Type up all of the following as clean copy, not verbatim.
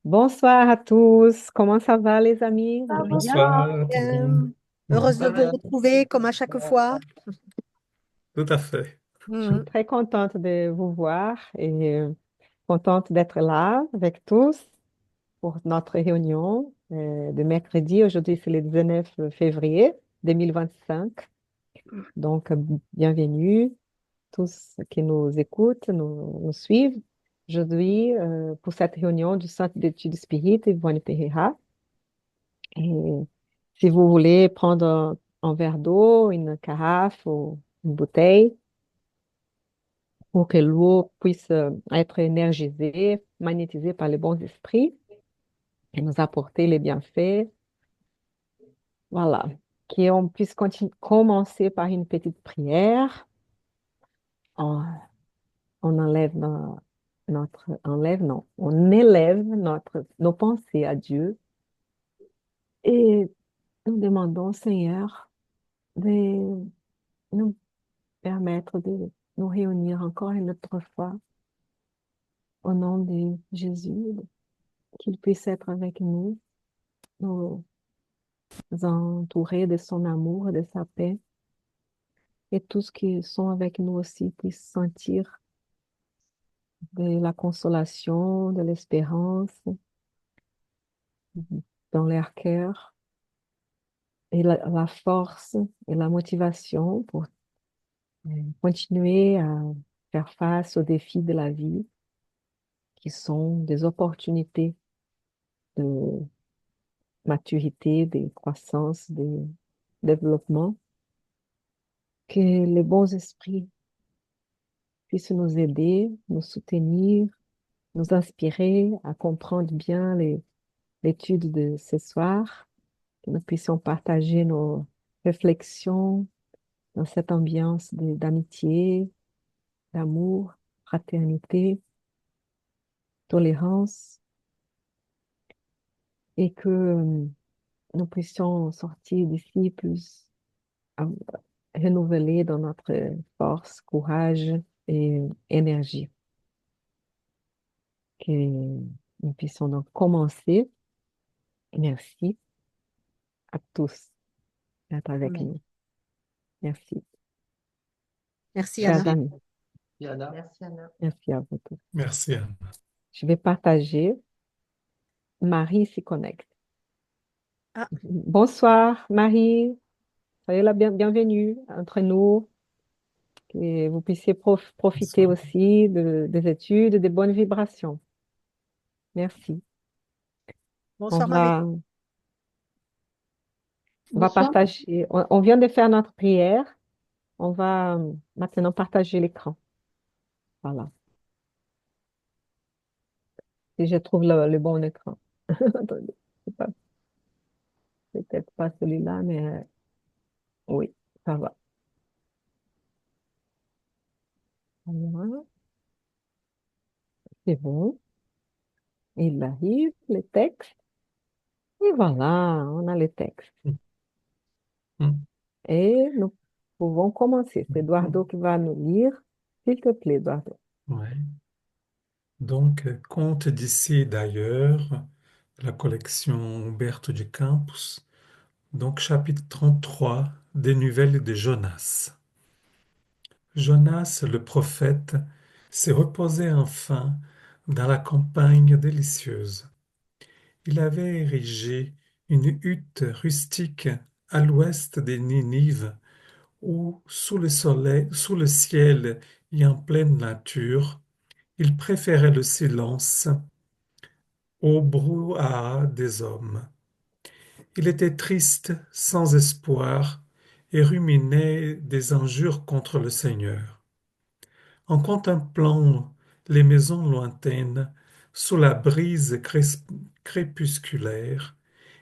Bonsoir à tous. Comment ça va, les amis? Vous allez bien? Bonsoir à tout le monde. Heureuse de Ça vous va, retrouver comme à chaque fois. tout à fait. Je suis très contente de vous voir et contente d'être là avec tous pour notre réunion de mercredi. Aujourd'hui, c'est le 19 février 2025. Donc, bienvenue tous qui nous écoutent, nous suivent. Aujourd'hui, pour cette réunion du Centre d'études spirites Yvonne Pereira. Et si vous voulez prendre un verre d'eau, une carafe ou une bouteille pour que l'eau puisse être énergisée, magnétisée par les bons esprits et nous apporter les bienfaits, voilà. Qu'on puisse commencer par une petite prière. On, on enlève enlève, non, on élève nos pensées à Dieu et nous demandons, Seigneur, de nous permettre de nous réunir encore une autre fois au nom de Jésus, qu'il puisse être avec nous, nous entourer de son amour, de sa paix, et tous qui sont avec nous aussi puissent sentir de la consolation, de l'espérance dans leur cœur, et la force et la motivation pour continuer à faire face aux défis de la vie, qui sont des opportunités de maturité, de croissance, de développement, que les bons esprits puissent nous aider, nous soutenir, nous inspirer à comprendre bien l'étude de ce soir, que nous puissions partager nos réflexions dans cette ambiance d'amitié, d'amour, fraternité, tolérance, et que nous puissions sortir d'ici plus euh, renouvelés dans notre force, courage et énergie. Que nous puissions donc commencer. Merci à tous d'être avec Amen. nous. Merci, Merci chers Anna. amis. Yana. Merci Anna. Merci à vous tous. Merci, Anne. Je vais partager. Marie s'y connecte. Ah, Bonsoir, Marie. Soyez la bienvenue entre nous. Que vous puissiez profiter Bonsoir. aussi des études, des bonnes vibrations. Merci. On bonsoir Marie. va, on va Bonsoir. partager. On vient de faire notre prière. On va maintenant partager l'écran. Voilà. Si je trouve le bon écran. Attendez, c'est pas, peut-être pas celui-là, mais oui, ça va. Voilà, c'est bon. Il arrive, le texte. Et voilà, on a le texte. Mm, mm, Et nous pouvons commencer. C'est mm. Eduardo qui va nous lire. S'il te plaît, Eduardo. Ouais. Donc, conte d'ici et d'ailleurs, la collection Humberto de Campos. Donc, chapitre 33 des nouvelles de Jonas. Jonas, le prophète, s'est reposé enfin dans la campagne délicieuse. Il avait érigé une hutte rustique à l'ouest de Ninive où, sous le soleil, sous le ciel et en pleine nature, il préférait le silence au brouhaha des hommes. Il était triste, sans espoir, et ruminait des injures contre le Seigneur. En contemplant les maisons lointaines, sous la brise crépusculaire,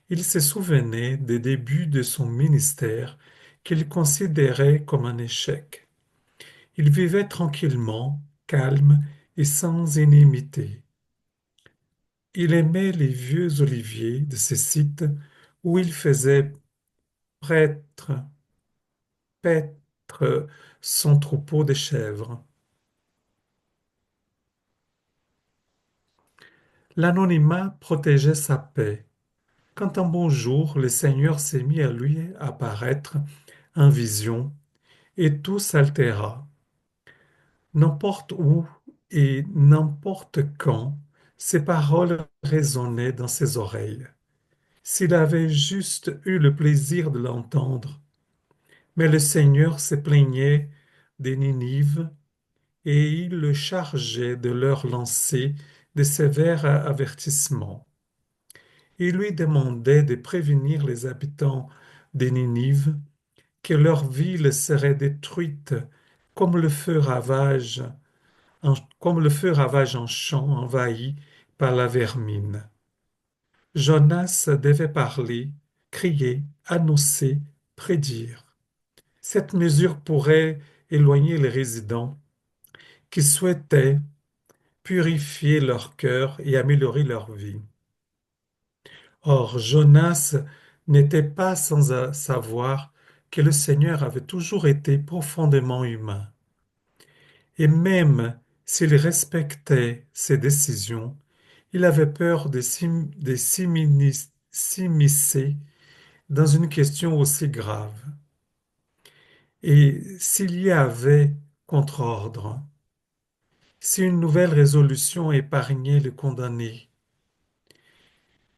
il se souvenait des débuts de son ministère qu'il considérait comme un échec. Il vivait tranquillement, calme et sans inimité. Il aimait les vieux oliviers de ces sites où il faisait prêtre, paître son troupeau de chèvres. L'anonymat protégeait sa paix. Quand un bon jour le Seigneur s'est mis à lui apparaître en vision, et tout s'altéra. N'importe où et n'importe quand, ces paroles résonnaient dans ses oreilles. S'il avait juste eu le plaisir de l'entendre. Mais le Seigneur se plaignait des Ninives et il le chargeait de leur lancer de sévères avertissements. Il lui demandait de prévenir les habitants des Ninives que leur ville serait détruite comme le feu ravage, comme le feu ravage un champ envahi par la vermine. Jonas devait parler, crier, annoncer, prédire. Cette mesure pourrait éloigner les résidents qui souhaitaient purifier leur cœur et améliorer leur vie. Or, Jonas n'était pas sans savoir que le Seigneur avait toujours été profondément humain. Et même s'il respectait ses décisions, il avait peur de s'immiscer dans une question aussi grave. Et s'il y avait contre-ordre, si une nouvelle résolution épargnait le condamné,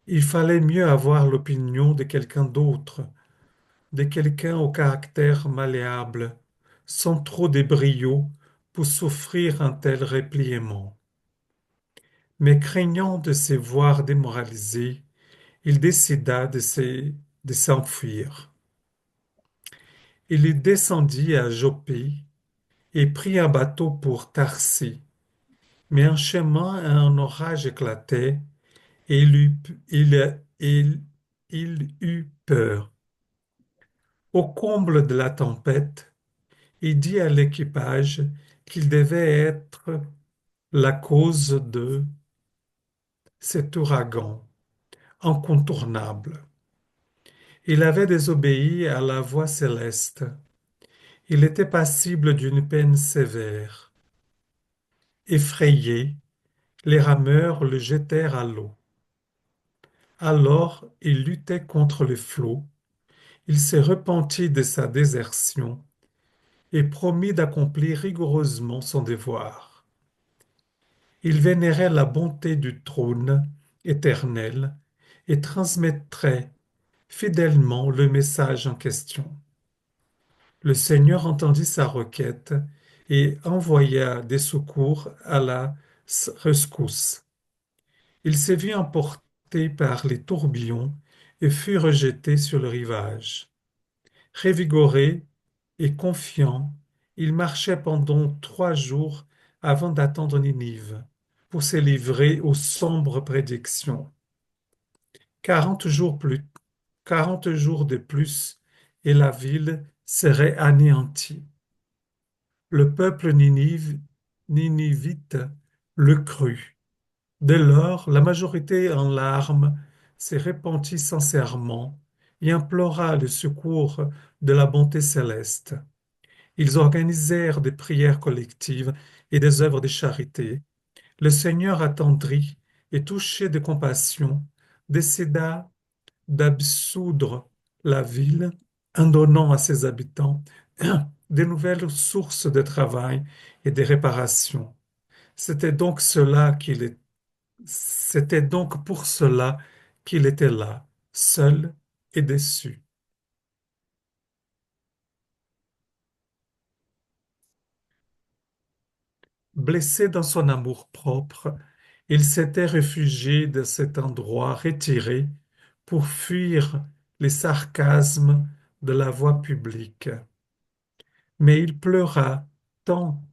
il fallait mieux avoir l'opinion de quelqu'un d'autre, de quelqu'un au caractère malléable, sans trop de brio pour souffrir un tel repliement. Mais craignant de se voir démoralisé, il décida de s'enfuir. Il descendit à Jopé et prit un bateau pour Tarsis. Mais en chemin, un orage éclatait et il eut peur. Au comble de la tempête, il dit à l'équipage qu'il devait être la cause de cet ouragan incontournable. Il avait désobéi à la voix céleste. Il était passible d'une peine sévère. Effrayés, les rameurs le jetèrent à l'eau. Alors il luttait contre le flot, il se repentit de sa désertion et promit d'accomplir rigoureusement son devoir. Il vénérait la bonté du trône éternel et transmettrait fidèlement le message en question. Le Seigneur entendit sa requête et envoya des secours à la rescousse. Il se vit emporté par les tourbillons et fut rejeté sur le rivage. Revigoré et confiant, il marchait pendant 3 jours avant d'attendre Ninive pour se livrer aux sombres prédictions. 40 jours plus, 40 jours de plus et la ville serait anéantie. Le peuple ninivite le crut. Dès lors, la majorité en larmes se repentit sincèrement et implora le secours de la bonté céleste. Ils organisèrent des prières collectives et des œuvres de charité. Le Seigneur attendrit et touché de compassion, décida d'absoudre la ville en donnant à ses habitants de nouvelles sources de travail et de réparation. C'était donc cela qu'il est C'était donc pour cela qu'il était là, seul et déçu. Blessé dans son amour-propre, il s'était réfugié de cet endroit retiré pour fuir les sarcasmes de la voix publique. Mais il pleura tant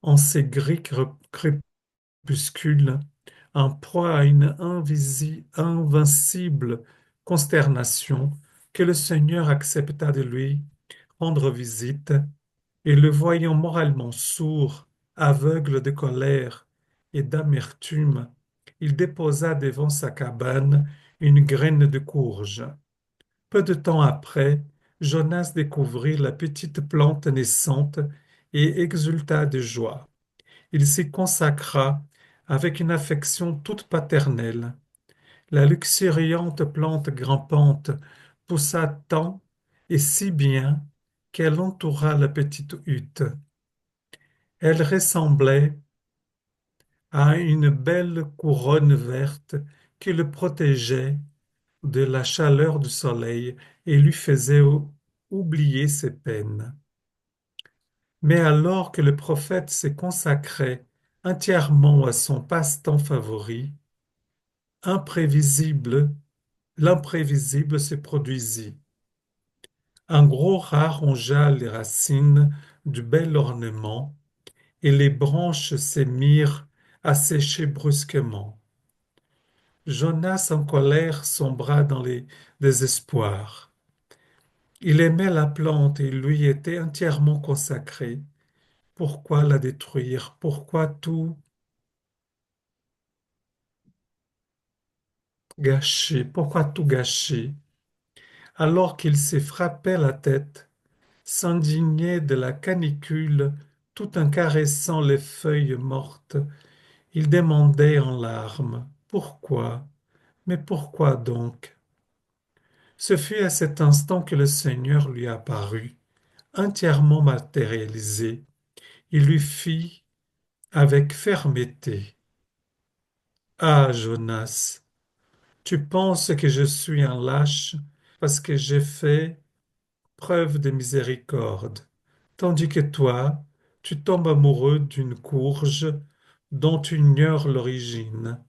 en ces gris crépuscules, en proie à une invincible consternation, que le Seigneur accepta de lui rendre visite, et le voyant moralement sourd, aveugle de colère et d'amertume, il déposa devant sa cabane une graine de courge. Peu de temps après, Jonas découvrit la petite plante naissante et exulta de joie. Il s'y consacra avec une affection toute paternelle. La luxuriante plante grimpante poussa tant et si bien qu'elle entoura la petite hutte. Elle ressemblait à une belle couronne verte qui le protégeait de la chaleur du soleil et lui faisait oublier ses peines. Mais alors que le prophète se consacrait entièrement à son passe-temps favori, imprévisible, l'imprévisible se produisit. Un gros rat rongea les racines du bel ornement et les branches se mirent à sécher brusquement. Jonas en colère sombra dans les désespoirs. Il aimait la plante et lui était entièrement consacré. Pourquoi la détruire? Pourquoi tout gâcher? Pourquoi tout gâcher? Alors qu'il s'est frappé la tête, s'indignait de la canicule tout en caressant les feuilles mortes, il demandait en larmes, pourquoi? Mais pourquoi donc? Ce fut à cet instant que le Seigneur lui apparut, entièrement matérialisé. Il lui fit avec fermeté. Ah, Jonas, tu penses que je suis un lâche parce que j'ai fait preuve de miséricorde, tandis que toi, tu tombes amoureux d'une courge dont tu ignores l'origine,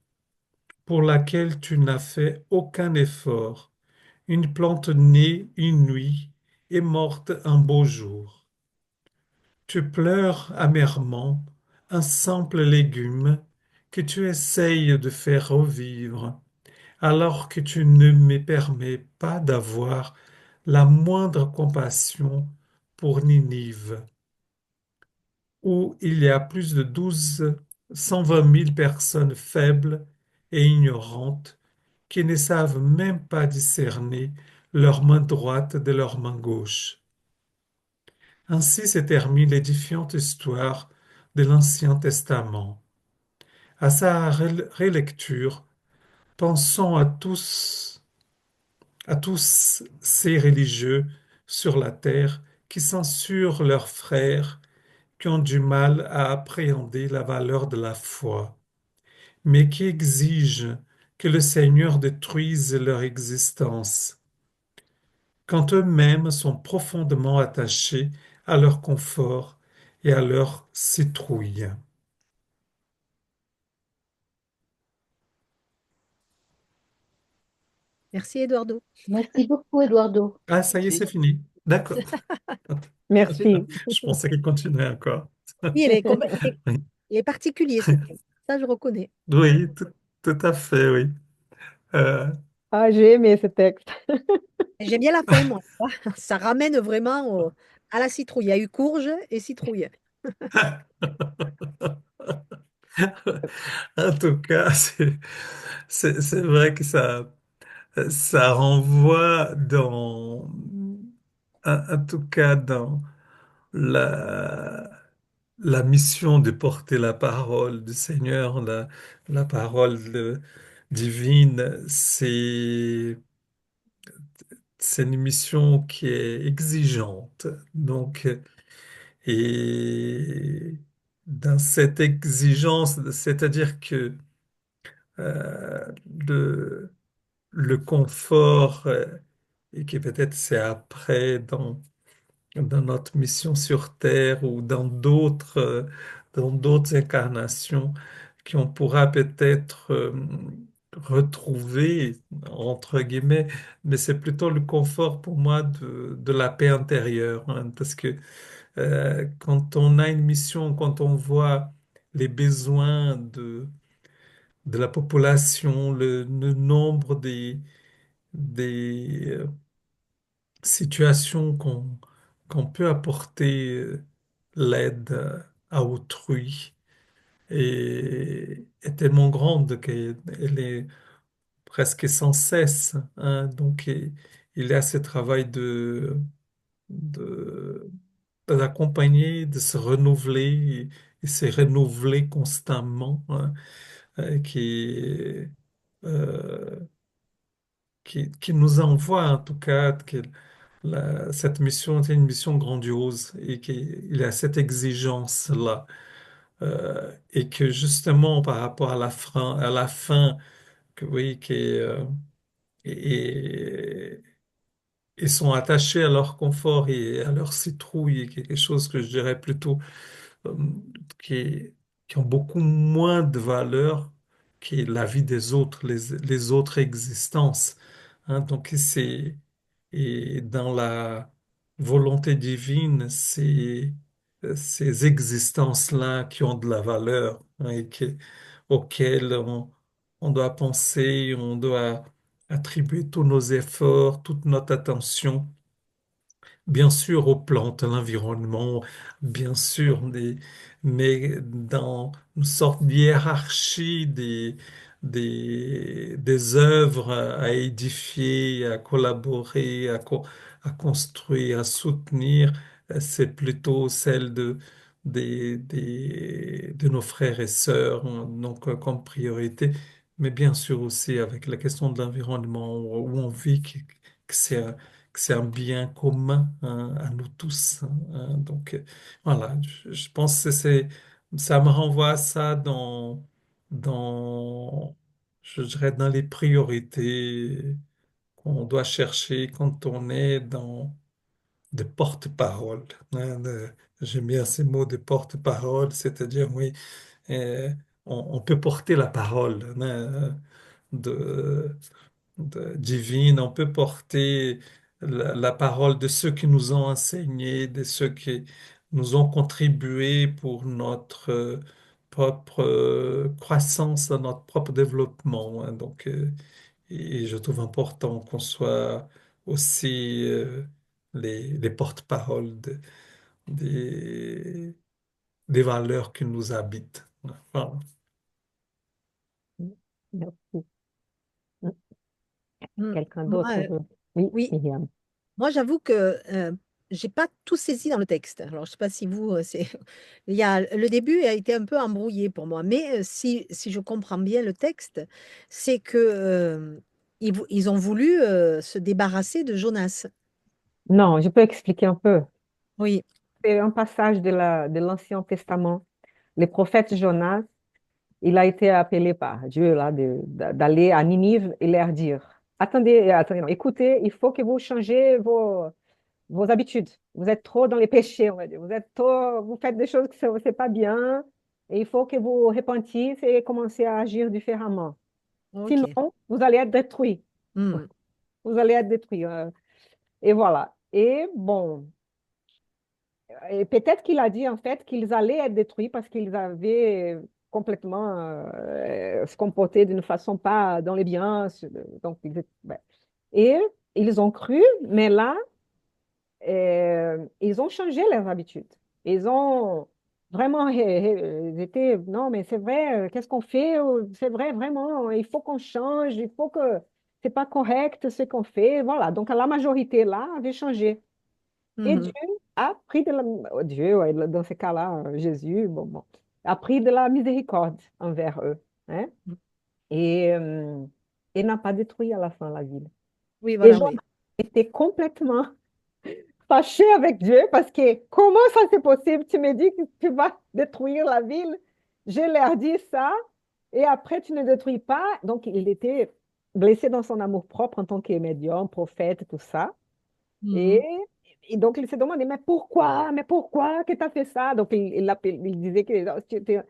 pour laquelle tu n'as fait aucun effort, une plante née une nuit et morte un beau jour. Tu pleures amèrement un simple légume que tu essayes de faire revivre, alors que tu ne me permets pas d'avoir la moindre compassion pour Ninive, où il y a plus de 120 000 personnes faibles et ignorantes qui ne savent même pas discerner leur main droite de leur main gauche. Ainsi se termine l'édifiante histoire de l'Ancien Testament. À sa relecture, pensons à tous ces religieux sur la terre qui censurent leurs frères, qui ont du mal à appréhender la valeur de la foi, mais qui exigent que le Seigneur détruise leur existence, quand eux-mêmes sont profondément attachés à leur confort et à leur citrouille. Merci, Eduardo. Merci beaucoup, Eduardo. Ah, ça y est, c'est fini. D'accord. Je, Merci. je pensais qu'il continuait encore. Oui, Oui, il est particulier, ce texte. Ça, je reconnais. oui, tout à fait, oui. Euh, Ah, j'ai aimé ce texte. J'aime bien la fin, moi. Ça ramène vraiment à la citrouille. Il y a eu courge et citrouille. En tout cas, c'est vrai que ça renvoie en tout cas, dans la, la mission de porter la parole du Seigneur, la parole divine, c'est une mission qui est exigeante. Donc, et dans cette exigence, c'est-à-dire que euh, le, le confort, et que peut-être c'est après dans notre mission sur Terre ou dans d'autres incarnations qu'on pourra peut-être retrouver, entre guillemets, mais c'est plutôt le confort pour moi de la paix intérieure, hein, parce que quand on a une mission, quand on voit les besoins de la population, le nombre des situation qu'on peut apporter l'aide à autrui est tellement grande qu'elle est presque sans cesse, hein. Donc, il y a ce travail de, d'accompagner, de se renouveler et c'est renouvelé constamment, hein, euh, qui, euh, qui nous envoie en tout cas que cette mission est une mission grandiose et qu'il y a cette exigence-là. Et que justement par rapport à la fin que oui, et, et sont attachés à leur confort et à leur citrouille, et quelque chose que je dirais plutôt euh, qui, qui ont beaucoup moins de valeur que la vie des autres, les autres existences. Hein, donc et dans la volonté divine, c'est ces existences-là qui ont de la valeur, hein, auxquelles on doit penser, on doit attribuer tous nos efforts, toute notre attention. Bien sûr aux plantes, à l'environnement, bien sûr, mais dans une sorte de hiérarchie des œuvres à édifier, à collaborer, à construire, à soutenir, c'est plutôt celle de nos frères et sœurs, hein, donc comme priorité, mais bien sûr aussi avec la question de l'environnement où on vit, que c'est que c'est un bien commun, hein, à nous tous, hein. Donc voilà, je pense que ça me renvoie à ça dans, je dirais, dans les priorités qu'on doit chercher quand on est dans de porte-parole, hein, j'aime bien ces mots de porte-parole, c'est-à-dire, oui, euh, on peut porter la parole, hein, de divine, on peut porter la parole de ceux qui nous ont enseigné, de ceux qui nous ont contribué pour notre propre croissance, notre propre développement, hein. Donc, et je trouve important qu'on soit aussi les porte-paroles des, des valeurs qui nous habitent. Voilà. Merci. Mm. Quelqu'un Moi, d'autre veut? Oui, oui, Myriam. moi j'avoue que j'ai pas tout saisi dans le texte. Alors je sais pas si vous, c'est, il y a le début a été un peu embrouillé pour moi, mais si je comprends bien le texte, c'est que ils ont voulu se débarrasser de Jonas. Non, je peux expliquer un peu. Oui, C'est un passage de l'Ancien Testament. Le prophète Jonas, il a été appelé par Dieu là, d'aller à Ninive et leur dire, attendez, attendez, non, écoutez, il faut que vous changez vos habitudes. Vous êtes trop dans les péchés, on va dire. Vous êtes trop, vous faites des choses que ce n'est pas bien. Et il faut que vous repentissiez et commencez à agir différemment. Sinon, ok. vous allez être détruits. Hmm. Vous allez être détruits. Et voilà. Et bon, et peut-être qu'il a dit en fait qu'ils allaient être détruits parce qu'ils avaient complètement se comporté d'une façon pas dans les biens. Donc, ouais. Et ils ont cru, mais là, ils ont changé leurs habitudes. Ils ont vraiment ils étaient, non, mais c'est vrai, qu'est-ce qu'on fait? C'est vrai, vraiment, il faut qu'on change, il faut que c'est pas correct ce qu'on fait. Voilà, donc la majorité là avait changé. Et Dieu Mhm. a pris de la... Dieu, ouais, dans ce cas-là, Jésus, bon, a pris de la miséricorde envers eux, hein, et, n'a pas détruit à la fin la ville. Oui, Et voilà, Jonas oui. était complètement fâché avec Dieu parce que comment ça c'est possible? Tu me dis que tu vas détruire la ville. Je leur dis ça et après tu ne détruis pas. Donc il était blessé dans son amour-propre en tant que médium, prophète, tout ça. Et, Mhm. et donc il s'est demandé, mais pourquoi? Mais pourquoi que tu as fait ça? Donc il disait que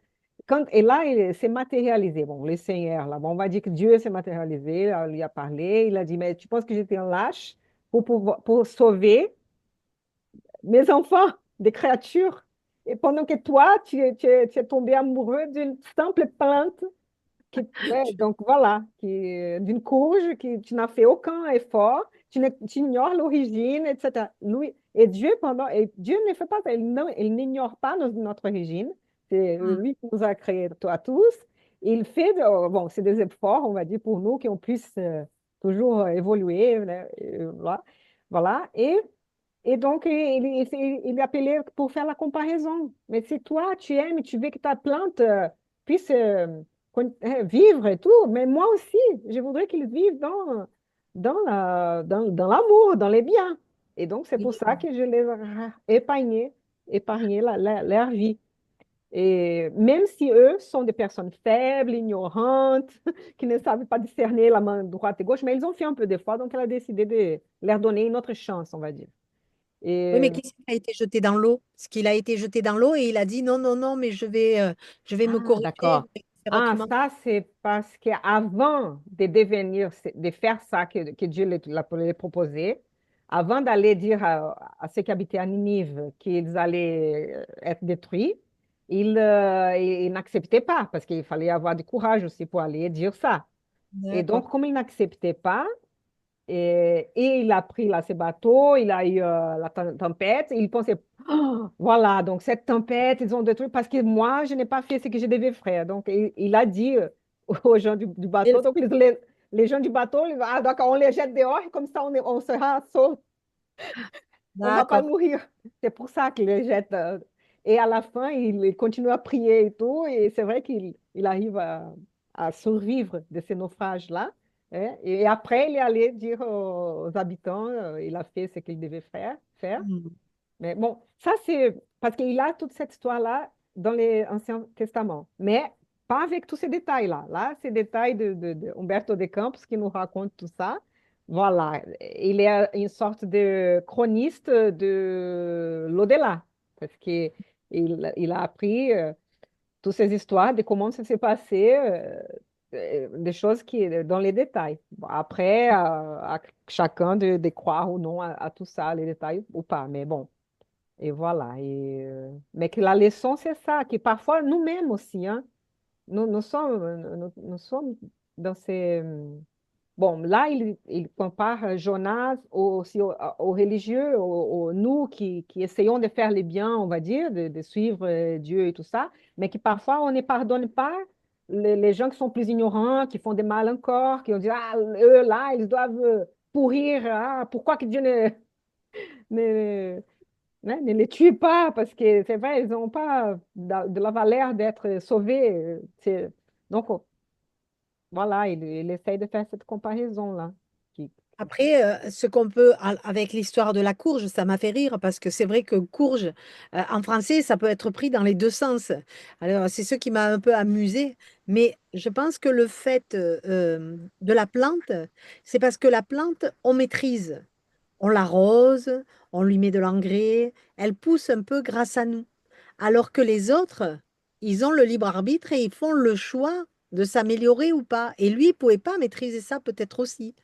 quand, et là, il s'est matérialisé. Bon, le Seigneur, là, bon, on va dire que Dieu s'est matérialisé, il lui a parlé, il a dit, mais tu penses que j'étais un lâche pour sauver mes enfants, des créatures. Et pendant que toi, tu es tombé amoureux d'une simple plante, ouais, donc voilà, d'une courge, qui tu n'as fait aucun effort, tu ignores l'origine, etc. Lui, et Dieu, et Dieu ne fait pas ça, il n'ignore pas notre origine. C'est Mhm. lui qui nous a créés à tous. Il fait, bon, c'est des efforts, on va dire, pour nous, qu'on puisse toujours évoluer. Voilà. Voilà. Et Et donc, il appelait pour faire la comparaison. Mais si toi, tu aimes, tu veux que ta plante puisse vivre et tout, mais moi aussi, je voudrais qu'il vive dans l'amour, dans les biens. Et donc, c'est pour Oui. ça que je les épargné leur vie. Et même si eux sont des personnes faibles, ignorantes, qui ne savent pas discerner la main droite et gauche, mais ils ont fait un peu d'effort, donc elle a décidé de leur donner une autre chance, on va dire. Oui, Et mais qu'est-ce qui a été jeté dans l'eau? Ce qu'il a été jeté dans l'eau et il a dit non, non, non, mais je vais me ah, corriger, d'accord. je vais faire Ah, autrement. ça, c'est parce qu'avant de devenir, de faire ça que Dieu les proposé, avant d'aller dire à ceux qui habitaient à Ninive qu'ils allaient être détruits, ils n'acceptaient pas parce qu'il fallait avoir du courage aussi pour aller dire ça. Et D'accord. donc, comme ils n'acceptaient pas, et il a pris là ses bateaux, il a eu la tempête, il pensait, oh, voilà, donc cette tempête, ils ont détruit parce que moi, je n'ai pas fait ce que je devais faire. Donc, il a dit aux gens du Et bateau, donc les gens du bateau, ah, d'accord, on les jette dehors, et comme ça on sera sauf, on ne va pas d'accord. mourir. C'est pour ça qu'il les jette. Et à la fin, il continue à prier et tout, et c'est vrai qu'il arrive à survivre de ces naufrages-là. Hein. Et après, il est allé dire aux habitants, il a fait ce qu'il devait faire. Hmm. Mais bon, ça c'est parce qu'il a toute cette histoire-là dans les Anciens Testaments, mais pas avec tous ces détails-là. Là, ces détails de Humberto de Campos qui nous raconte tout ça. Voilà, il est une sorte de chroniste de l'au-delà, parce qu'il a appris toutes ces histoires de comment ça s'est passé, des choses qui dans les détails. Bon, après, à chacun de croire ou non à tout ça, les détails ou pas, mais bon. Et voilà. Mais que la leçon, c'est ça, que parfois nous-mêmes aussi, hein, nous sommes dans ces... Bon, là, il compare Jonas aussi aux religieux, nous qui essayons de faire les biens, on va dire, de suivre Dieu et tout ça, mais qui parfois on ne pardonne pas les gens qui sont plus ignorants, qui font des mal encore, qui ont dit, ah, eux là, ils doivent pourrir, ah, pourquoi que Dieu ne, hein, ne les tue pas parce que c'est vrai, ils n'ont pas de la valeur d'être sauvés. Donc, voilà, il essaye de faire cette comparaison-là. Qui- Après, ce qu'on peut, avec l'histoire de la courge, ça m'a fait rire parce que c'est vrai que courge, en français, ça peut être pris dans les deux sens. Alors, c'est ce qui m'a un peu amusé. Mais je pense que le fait de la plante, c'est parce que la plante, on maîtrise. On l'arrose, on lui met de l'engrais, elle pousse un peu grâce à nous. Alors que les autres, ils ont le libre arbitre et ils font le choix de s'améliorer ou pas. Et lui, il ne pouvait pas maîtriser ça peut-être aussi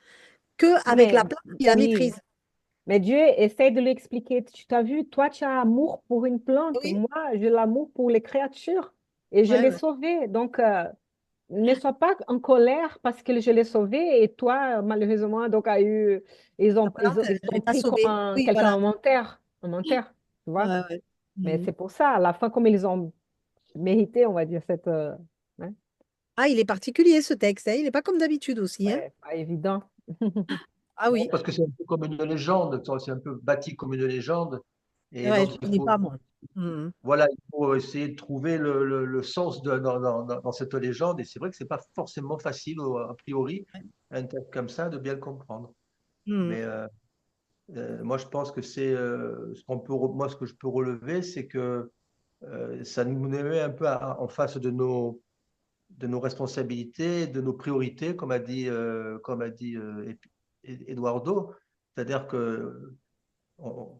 que avec Mais la plante, il la oui, maîtrise. mais Dieu essaie de lui expliquer. Tu t'as vu, toi, tu as amour pour une plante. Oui, Moi, j'ai l'amour pour les créatures et je ouais, l'ai ouais. sauvé. Donc, ne sois pas en colère parce que je l'ai sauvé et toi, malheureusement, donc, La plante, ils je ont l'ai pas pris comme sauvée. Oui, quelqu'un voilà. en menteur, tu vois. Ouais, ouais. Mais Mhm. c'est pour ça, à la fin, comme ils ont mérité, on va dire, cette... hein, Ah, il est particulier ce texte, hein. Il n'est pas comme d'habitude aussi, hein. ouais, pas évident. Ah Non, oui, parce que c'est un peu comme une légende, c'est un peu bâti comme une légende. Et ouais, je donc, ne connais pas moi. Mhm. voilà, il faut essayer de trouver le sens dans cette légende. Et c'est vrai que c'est pas forcément facile, a priori, un texte comme ça, de bien le comprendre. Mhm. Mais moi, je pense que c'est moi, ce que je peux relever, c'est que ça nous met un peu en face de nos responsabilités, de nos priorités, comme a dit Eduardo. C'est-à-dire que on-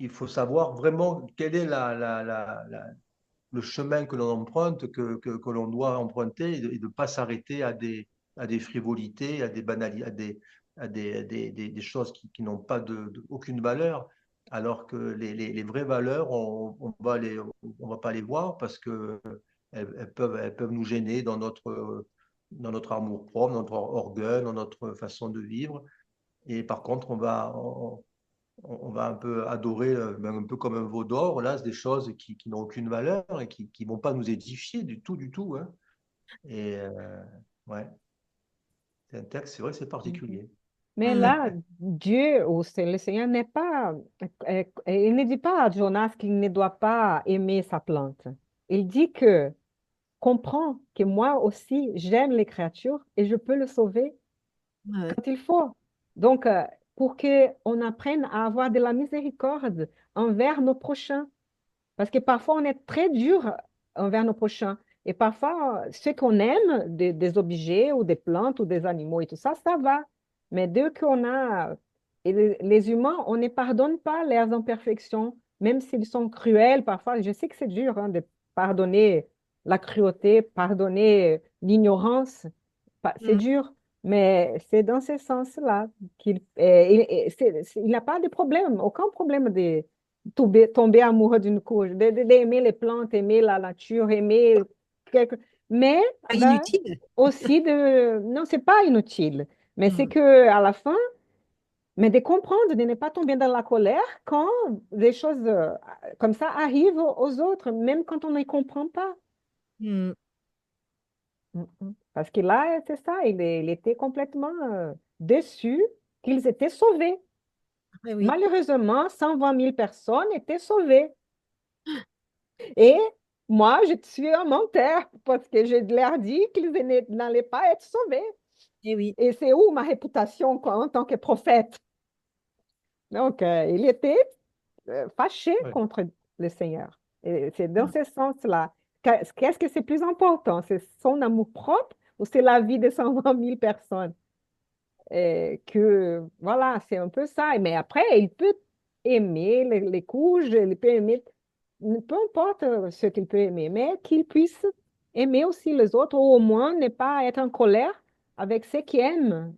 il faut savoir vraiment quel est le chemin que l'on emprunte, que l'on doit emprunter et de ne pas s'arrêter à des frivolités, à des banalités, des choses qui n'ont pas aucune valeur, alors que les vraies valeurs, on va pas les voir parce que elles peuvent nous gêner dans notre amour-propre, dans notre orgueil, dans notre façon de vivre. Et par contre, on va un peu adorer, un peu comme un veau d'or, là, c'est des choses qui n'ont aucune valeur et qui ne vont pas nous édifier du tout. Hein. Et ouais, c'est un texte, c'est vrai, c'est Mhm. particulier. Mais là, Dieu ou c'est le Seigneur n'est pas, il ne dit pas à Jonas qu'il ne doit pas aimer sa plante. Il dit que comprends que moi aussi j'aime les créatures et je peux le sauver Ouais. quand il faut. Donc, pour qu'on apprenne à avoir de la miséricorde envers nos prochains. Parce que parfois, on est très dur envers nos prochains. Et parfois, ce qu'on aime, des objets ou des plantes ou des animaux et tout ça, ça va. Mais dès qu'on a... Et les humains, on ne pardonne pas leurs imperfections, même s'ils sont cruels. Parfois, je sais que c'est dur hein, de pardonner la cruauté, pardonner l'ignorance. C'est Mm. dur. Mais c'est dans ce sens-là qu'il il n'a pas de problème, aucun problème de tomber amoureux d'une courge, d'aimer les plantes, aimer la nature, aimer quelque... Mais Pas là, inutile. aussi de... Non, c'est pas inutile, mais c'est Mm. que à la fin, mais de comprendre, de ne pas tomber dans la colère quand des choses comme ça arrivent aux autres, même quand on ne comprend pas. Mm. Parce que là, c'est ça, il était complètement déçu qu'ils étaient sauvés. Ah oui. Malheureusement, 120 000 personnes étaient sauvées. Et moi, je suis un menteur parce que je leur dis qu'ils n'allaient pas être sauvés. Eh oui. Et c'est où ma réputation en tant que prophète? Donc, il était fâché Ouais. contre le Seigneur. Et c'est dans ce sens-là. Qu'est-ce que c'est plus important? C'est son amour propre ou c'est la vie de 120 000 personnes? Et que, voilà, c'est un peu ça. Mais après, il peut aimer les couches, il peut aimer, peu importe ce qu'il peut aimer, mais qu'il puisse aimer aussi les autres, ou au moins ne pas être en colère avec ceux qui aiment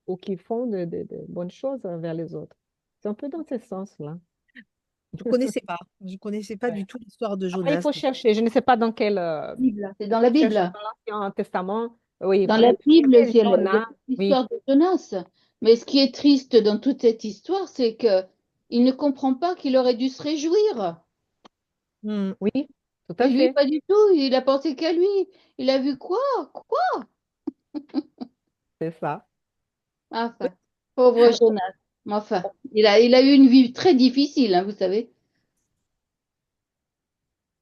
ou qui font de bonnes choses vers les autres. C'est un peu dans ce sens-là. Je connaissais pas. Je connaissais pas Ouais. du tout l'histoire de Après, il Jonas. faut chercher. Je ne sais pas dans quel... Bible. C'est dans la chercher Bible. dans l'Ancien Testament. Oui, Dans la Bible, il y a Jonas. Oui, l'histoire de Jonas. Mais ce qui est triste dans toute cette histoire, c'est que il ne comprend pas qu'il aurait dû se réjouir. Mm. oui, tout Et à lui, fait. pas du tout. Il a pensé qu'à lui. Il a vu quoi? Quoi? C'est ça. Enfin, pauvre Jonas. Mais enfin, il a eu une vie très difficile, hein, vous savez.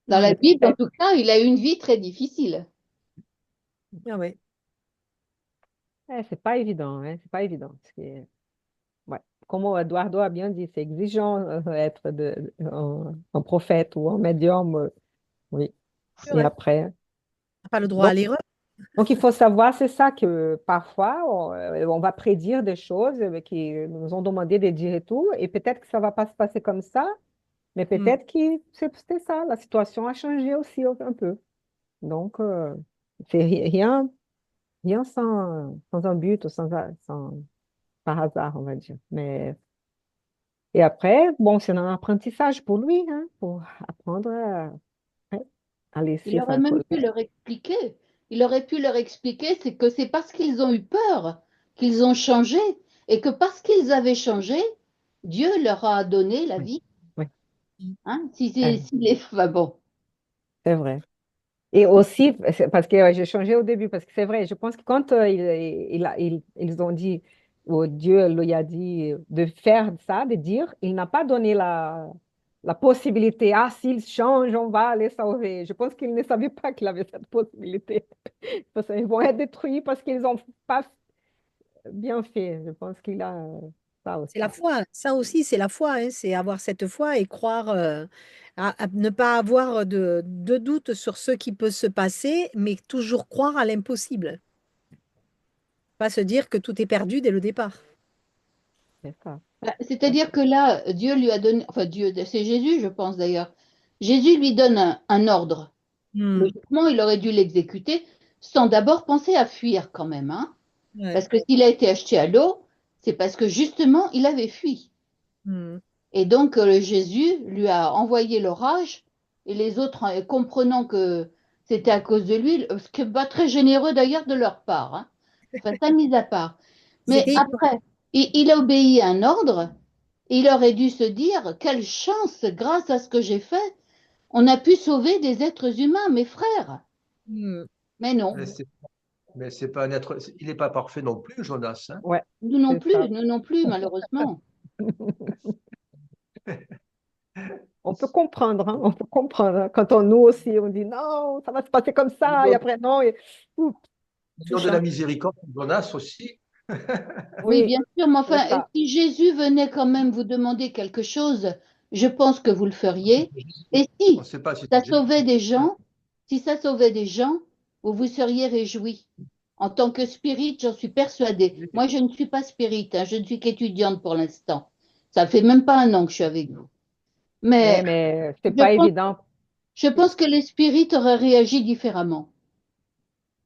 Dans la Mm. Bible, en tout cas, il a eu une vie très difficile. Ah ouais. C'est pas évident, hein, c'est pas évident. Ouais. Comme Eduardo a bien dit, c'est exigeant être un prophète ou un médium. Oui. C'est Et vrai. après. Pas le droit Donc, à l'erreur. donc, il faut savoir, c'est ça que parfois, on va prédire des choses qui nous ont demandé de dire et tout, et peut-être que ça va pas se passer comme ça, mais Mm. peut-être que c'est ça, la situation a changé aussi un peu. Donc, c'est rien sans un but ou par hasard, on va dire. Mais et après, bon, c'est un apprentissage pour lui, hein, pour apprendre ouais, à Il laisser aurait sa même pu colère. leur expliquer. Il aurait pu leur expliquer, c'est que c'est parce qu'ils ont eu peur qu'ils ont changé et que parce qu'ils avaient changé, Dieu leur a donné la Oui, vie. oui, Hein? euh, Si les... Enfin bon. c'est vrai. Et aussi, parce que j'ai changé au début, parce que c'est vrai, je pense que quand ils ont dit, ou Dieu lui a dit de faire ça, de dire, il n'a pas donné la possibilité, ah, s'ils changent, on va les sauver. Je pense qu'il ne savait pas qu'il avait cette possibilité. Parce qu'ils vont être détruits parce qu'ils n'ont pas bien fait. Je pense qu'il a ça C'est la aussi. foi. Ça aussi, c'est la foi, hein. C'est avoir cette foi et croire, à ne pas avoir de doute sur ce qui peut se passer, mais toujours croire à l'impossible. Pas se dire que tout est perdu dès le départ. C'est ça. C'est-à-dire que là, Dieu lui a donné, enfin Dieu, c'est Jésus, je pense d'ailleurs. Jésus lui donne un ordre. Hmm. Logiquement, il aurait dû l'exécuter sans d'abord penser à fuir quand même, hein. Ouais. Parce que s'il a été acheté à l'eau, c'est parce que justement, il avait fui. Hmm. Et donc, Jésus lui a envoyé l'orage, et les autres, comprenant que c'était à cause de lui, ce qui n'est pas très généreux d'ailleurs de leur part, hein. Enfin, ça mis à part. Ils Mais étaient ignorants. après, il a obéi à un ordre, et il aurait dû se dire, quelle chance, grâce à ce que j'ai fait, on a pu sauver des êtres humains, mes frères. Hmm. Mais non. Ouais, Mais c'est pas un être, il n'est pas parfait non plus, Jonas, hein. Ouais, c'est ça. Nous non plus, malheureusement. On peut comprendre, hein, on peut comprendre, hein. Quand on nous aussi, on dit non, ça va se passer comme ça, et Ils après non, et oups, tout ont de la change. miséricorde pour Jonas aussi. Oui, Oui, bien sûr, mais c'est enfin, ça. si Jésus venait quand même vous demander quelque chose, je pense que vous le feriez. Et On ne si sait pas si ça c'est Jésus. sauvait des gens, si ça sauvait des gens, vous vous seriez réjouis. En tant que spirit, j'en suis persuadée. Moi, je ne suis pas spirit, hein, je ne suis qu'étudiante pour l'instant. Ça fait même pas un an que je suis avec vous. Ouais, Mais mais c'est je pas pense, évident. je pense que les spirites auraient réagi différemment.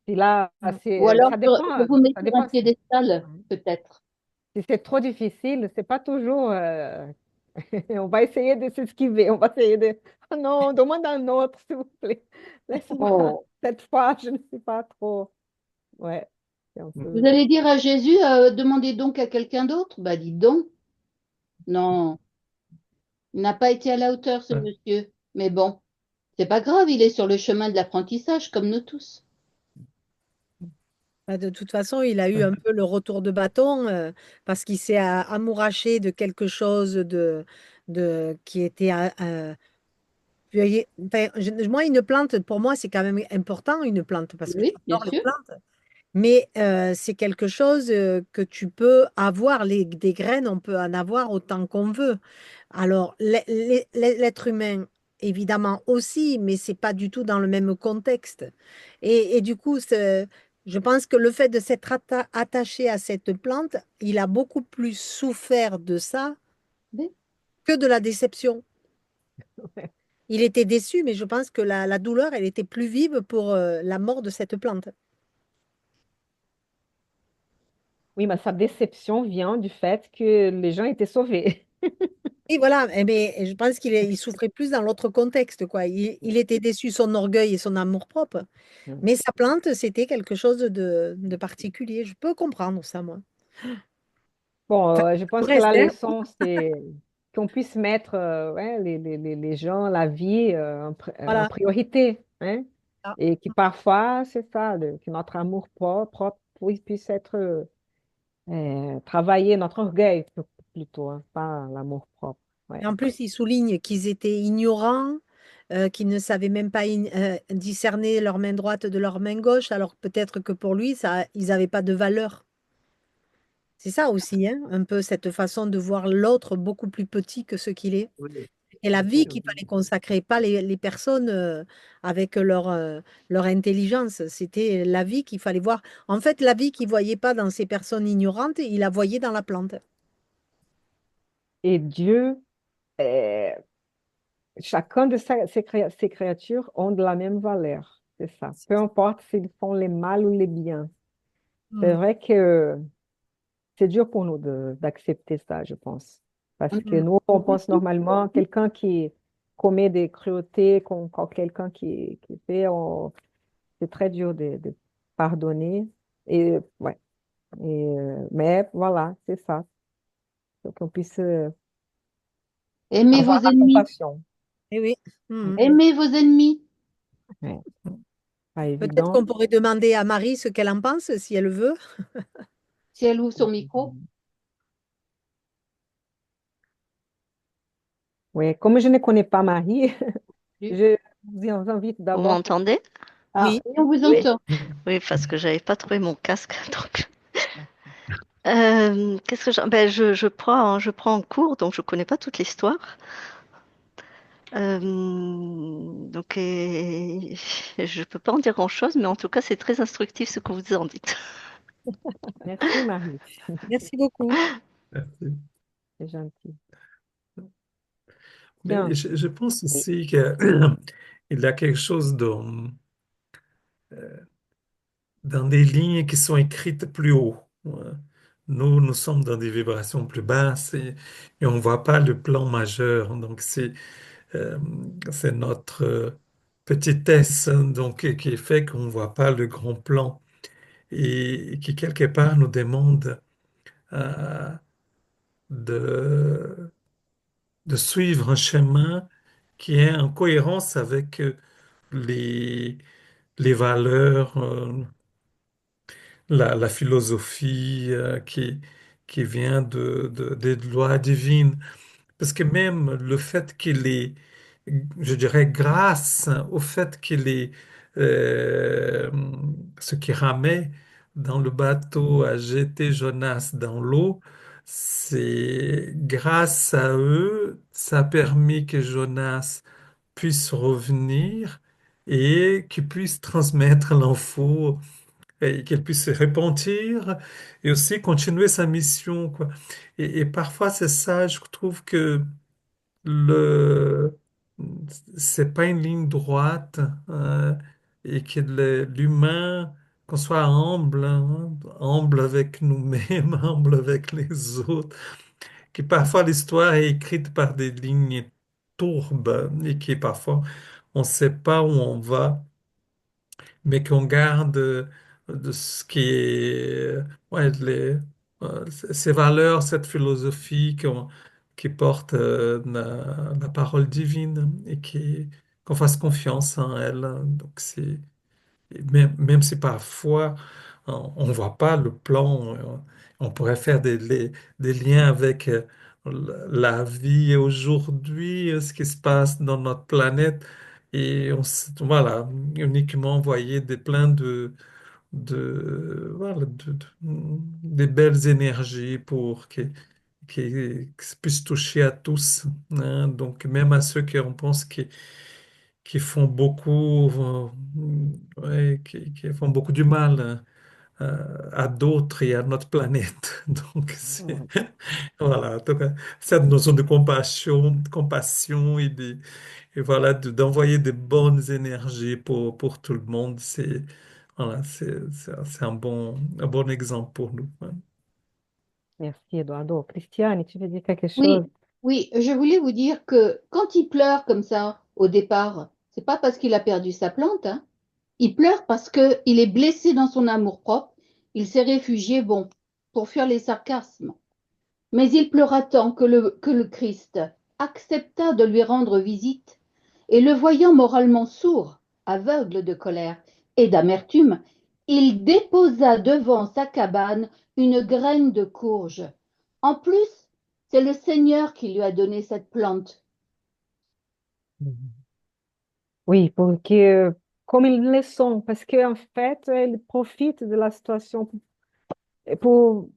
Puis là, Ou alors, je vous mets ça sur un dépend piédestal, peut-être. si c'est trop difficile, c'est pas toujours, on va essayer de s'esquiver, on va essayer de, oh non, demande un autre, s'il vous plaît. Laisse-moi, Oh. cette fois, je ne suis pas trop, ouais, c'est un Vous peu, allez dire à Jésus, demandez donc à quelqu'un d'autre? Bah, dites donc. Non, il n'a pas été à la hauteur, ce monsieur. Mais bon, c'est pas grave, il est sur le chemin de l'apprentissage, comme nous tous. Bah, de toute façon, il a eu un peu le retour de bâton parce qu'il s'est amouraché de quelque chose qui était enfin, moi, une plante, pour moi, c'est quand même important, une plante, parce que Oui, bien j'adore les sûr. plantes. Mais c'est quelque chose que tu peux avoir, des graines, on peut en avoir autant qu'on veut. Alors, l'être humain, évidemment aussi, mais c'est pas du tout dans le même contexte. Et du coup, je pense que le fait de s'être attaché à cette plante, il a beaucoup plus souffert de ça Oui. que de la déception. Il était déçu, mais je pense que la douleur, elle était plus vive pour la mort de cette plante. oui, mais sa déception vient du fait que les gens étaient sauvés. Et voilà, mais je pense il souffrait plus dans l'autre contexte, quoi. Il était déçu, son orgueil et son amour-propre. Mm. Mais sa plante, c'était quelque chose de particulier. Je peux comprendre ça, moi. Bon, Enfin, je tout pense que la reste, hein. leçon, c'est qu'on puisse mettre ouais, les gens, la vie en Voilà. priorité, hein, Ah. et qui parfois, c'est ça, que notre amour propre puisse être travaillé, notre orgueil plutôt, hein, pas l'amour propre. Et Ouais. en plus, il souligne qu'ils étaient ignorants, qu'ils ne savaient même pas discerner leur main droite de leur main gauche, alors peut-être que pour lui, ça, ils n'avaient pas de valeur. C'est ça aussi, hein, un peu cette façon de voir l'autre beaucoup plus petit que ce qu'il est. Oui, Et la bien vie sûr. qu'il fallait consacrer, pas les personnes avec leur intelligence. C'était la vie qu'il fallait voir. En fait, la vie qu'il voyait pas dans ces personnes ignorantes, il la voyait dans la plante. Et Dieu, euh, chacun de ces créatures ont de la même valeur, c'est ça. Peu importe s'ils font les mal ou les bien. C'est Mm. vrai que c'est dur pour nous d'accepter ça, je pense. Parce que Mhm. nous, on pense normalement, quelqu'un qui commet des cruautés, quand quelqu'un qui fait, c'est très dur de pardonner. Et, ouais. Mais voilà, c'est ça. Faut qu'on puisse Aimez vos avoir la ennemis. compassion. Eh oui. Mm. Aimez vos ennemis. Ouais. Pas Peut-être qu'on évident. pourrait demander à Marie ce qu'elle en pense, si elle veut. Si elle ouvre son micro. Oui, comme je ne connais pas Marie, Oui, je vous invite Vous d'abord. m'entendez? Oui. on vous Oui. entend. Oui, parce que j'avais pas trouvé mon casque. Donc, qu'est-ce que je prends en cours, donc je connais pas toute l'histoire. Donc, je peux pas en dire grand-chose, mais en tout cas, c'est très instructif ce que vous en dites. Merci Marie, Merci beaucoup. Merci. c'est gentil. Mais Bien. je pense Oui. aussi qu'il y a quelque chose dans des lignes qui sont écrites plus haut. Nous sommes dans des vibrations plus basses et on ne voit pas le plan majeur. Donc, euh, c'est notre petitesse donc, qui fait qu'on ne voit pas le grand plan et qui, quelque part, nous demande euh, de, de suivre un chemin qui est en cohérence avec les valeurs la philosophie qui vient des lois divines. Parce que même le fait qu'il est, je dirais, grâce au fait qu'il est, euh, ce qui ramait dans le bateau a jeté Jonas dans l'eau, c'est grâce à eux, ça a permis que Jonas puisse revenir et qu'il puisse transmettre l'info et qu'elle puisse se repentir et aussi continuer sa mission, quoi. Et parfois, c'est ça, je trouve que le, c'est pas une ligne droite et que l'humain, qu'on soit humble, hein, humble avec nous-mêmes, humble avec les autres, que parfois l'histoire est écrite par des lignes tourbes et que parfois on ne sait pas où on va mais qu'on garde de ce qui est, ouais, ces valeurs, cette philosophie qui porte la parole divine et qu'on fasse confiance en elle. Donc, même si parfois on ne voit pas le plan, on pourrait faire des liens avec la vie aujourd'hui, ce qui se passe dans notre planète, et voilà, uniquement envoyer plein voilà, des belles énergies pour que ça puisse toucher à tous, hein. Donc, même à ceux qui on pense qui font beaucoup, ouais, qui font beaucoup du mal à d'autres et à notre planète. Donc, Ouais. voilà, donc, cette notion de compassion et voilà, d'envoyer des bonnes énergies pour tout le monde, voilà, c'est un bon exemple pour nous, hein. Merci, Eduardo. Christiane, tu veux dire quelque chose? Oui, oui, je voulais vous dire que quand il pleure comme ça au départ, c'est pas parce qu'il a perdu sa plante, hein. Il pleure parce qu'il est blessé dans son amour-propre. Il s'est réfugié, bon, pour fuir les sarcasmes. Mais il pleura tant que le Christ accepta de lui rendre visite, et le voyant moralement sourd, aveugle de colère et d'amertume, il déposa devant sa cabane une graine de courge. En plus, c'est le Seigneur qui lui a donné cette plante. Mhm. Oui, porque comme une leçon, parce qu'en fait, il profite de la situation pour,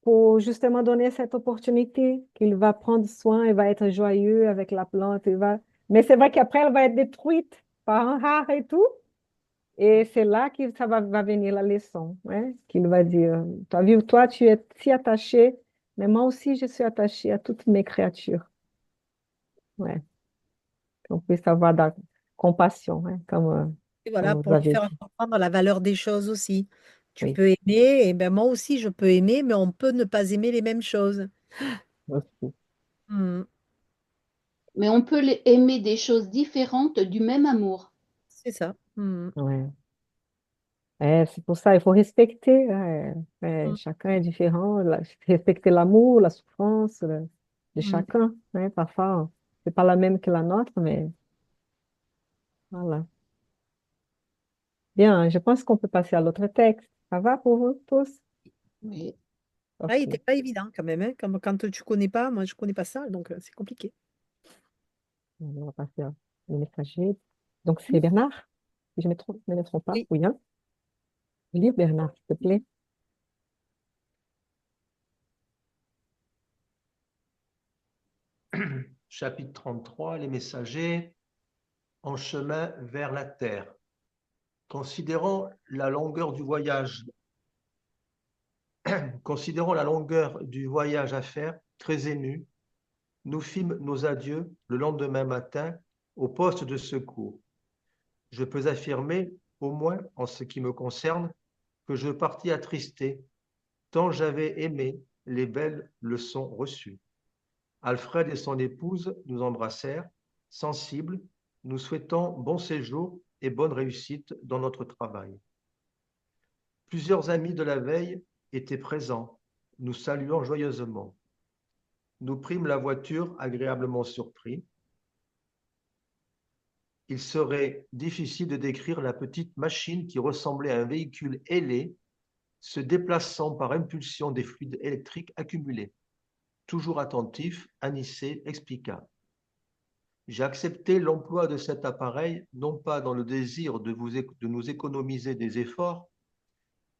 pour justement donner cette opportunité qu'il va prendre soin, il va être joyeux avec la plante, il va... Mais c'est vrai qu'après, elle va être détruite par un rare et tout. Et c'est là que va venir la leçon, hein, qu'il va dire, tu as vu, toi, tu es si attaché, mais moi aussi, je suis attaché à toutes mes créatures. Ouais, qu'on puisse avoir de la compassion, hein, Et comme voilà, vous pour lui avez faire dit. comprendre la valeur des choses aussi. Tu Oui, peux aimer, et ben moi aussi je peux aimer, mais on peut ne pas aimer les mêmes choses. aussi. Hmm, Mais on peut aimer des choses différentes du même amour. c'est ça. Hmm, Ouais. C'est pour ça, il faut respecter, hein, hmm, chacun est différent, respecter l'amour, la souffrance de hmm. chacun, hein, parfois, c'est pas la même que la nôtre, mais voilà. Bien, je pense qu'on peut passer à l'autre texte. Ça va pour vous tous? Oui. Ah, il Ok. n'était pas évident quand même, hein, comme quand tu connais pas, moi je connais pas ça, donc c'est compliqué. On va passer au messager. Donc, Hmm. c'est Bernard, si je ne me trompe pas. Oui, Oui, hein? Lire Bernard, s'il te plaît. Chapitre 33, les messagers en chemin vers la terre. Considérant la longueur du voyage, considérant la longueur du voyage à faire, très émus, nous fîmes nos adieux le lendemain matin au poste de secours. Je peux affirmer, au moins en ce qui me concerne, que je partis attristé, tant j'avais aimé les belles leçons reçues. Alfred et son épouse nous embrassèrent, sensibles, nous souhaitant bon séjour et bonne réussite dans notre travail. Plusieurs amis de la veille étaient présents, nous saluant joyeusement. Nous prîmes la voiture agréablement surpris. Il serait difficile de décrire la petite machine qui ressemblait à un véhicule ailé, se déplaçant par impulsion des fluides électriques accumulés. Toujours attentif, Anicet expliqua. J'ai accepté l'emploi de cet appareil, non pas dans le désir de nous économiser des efforts,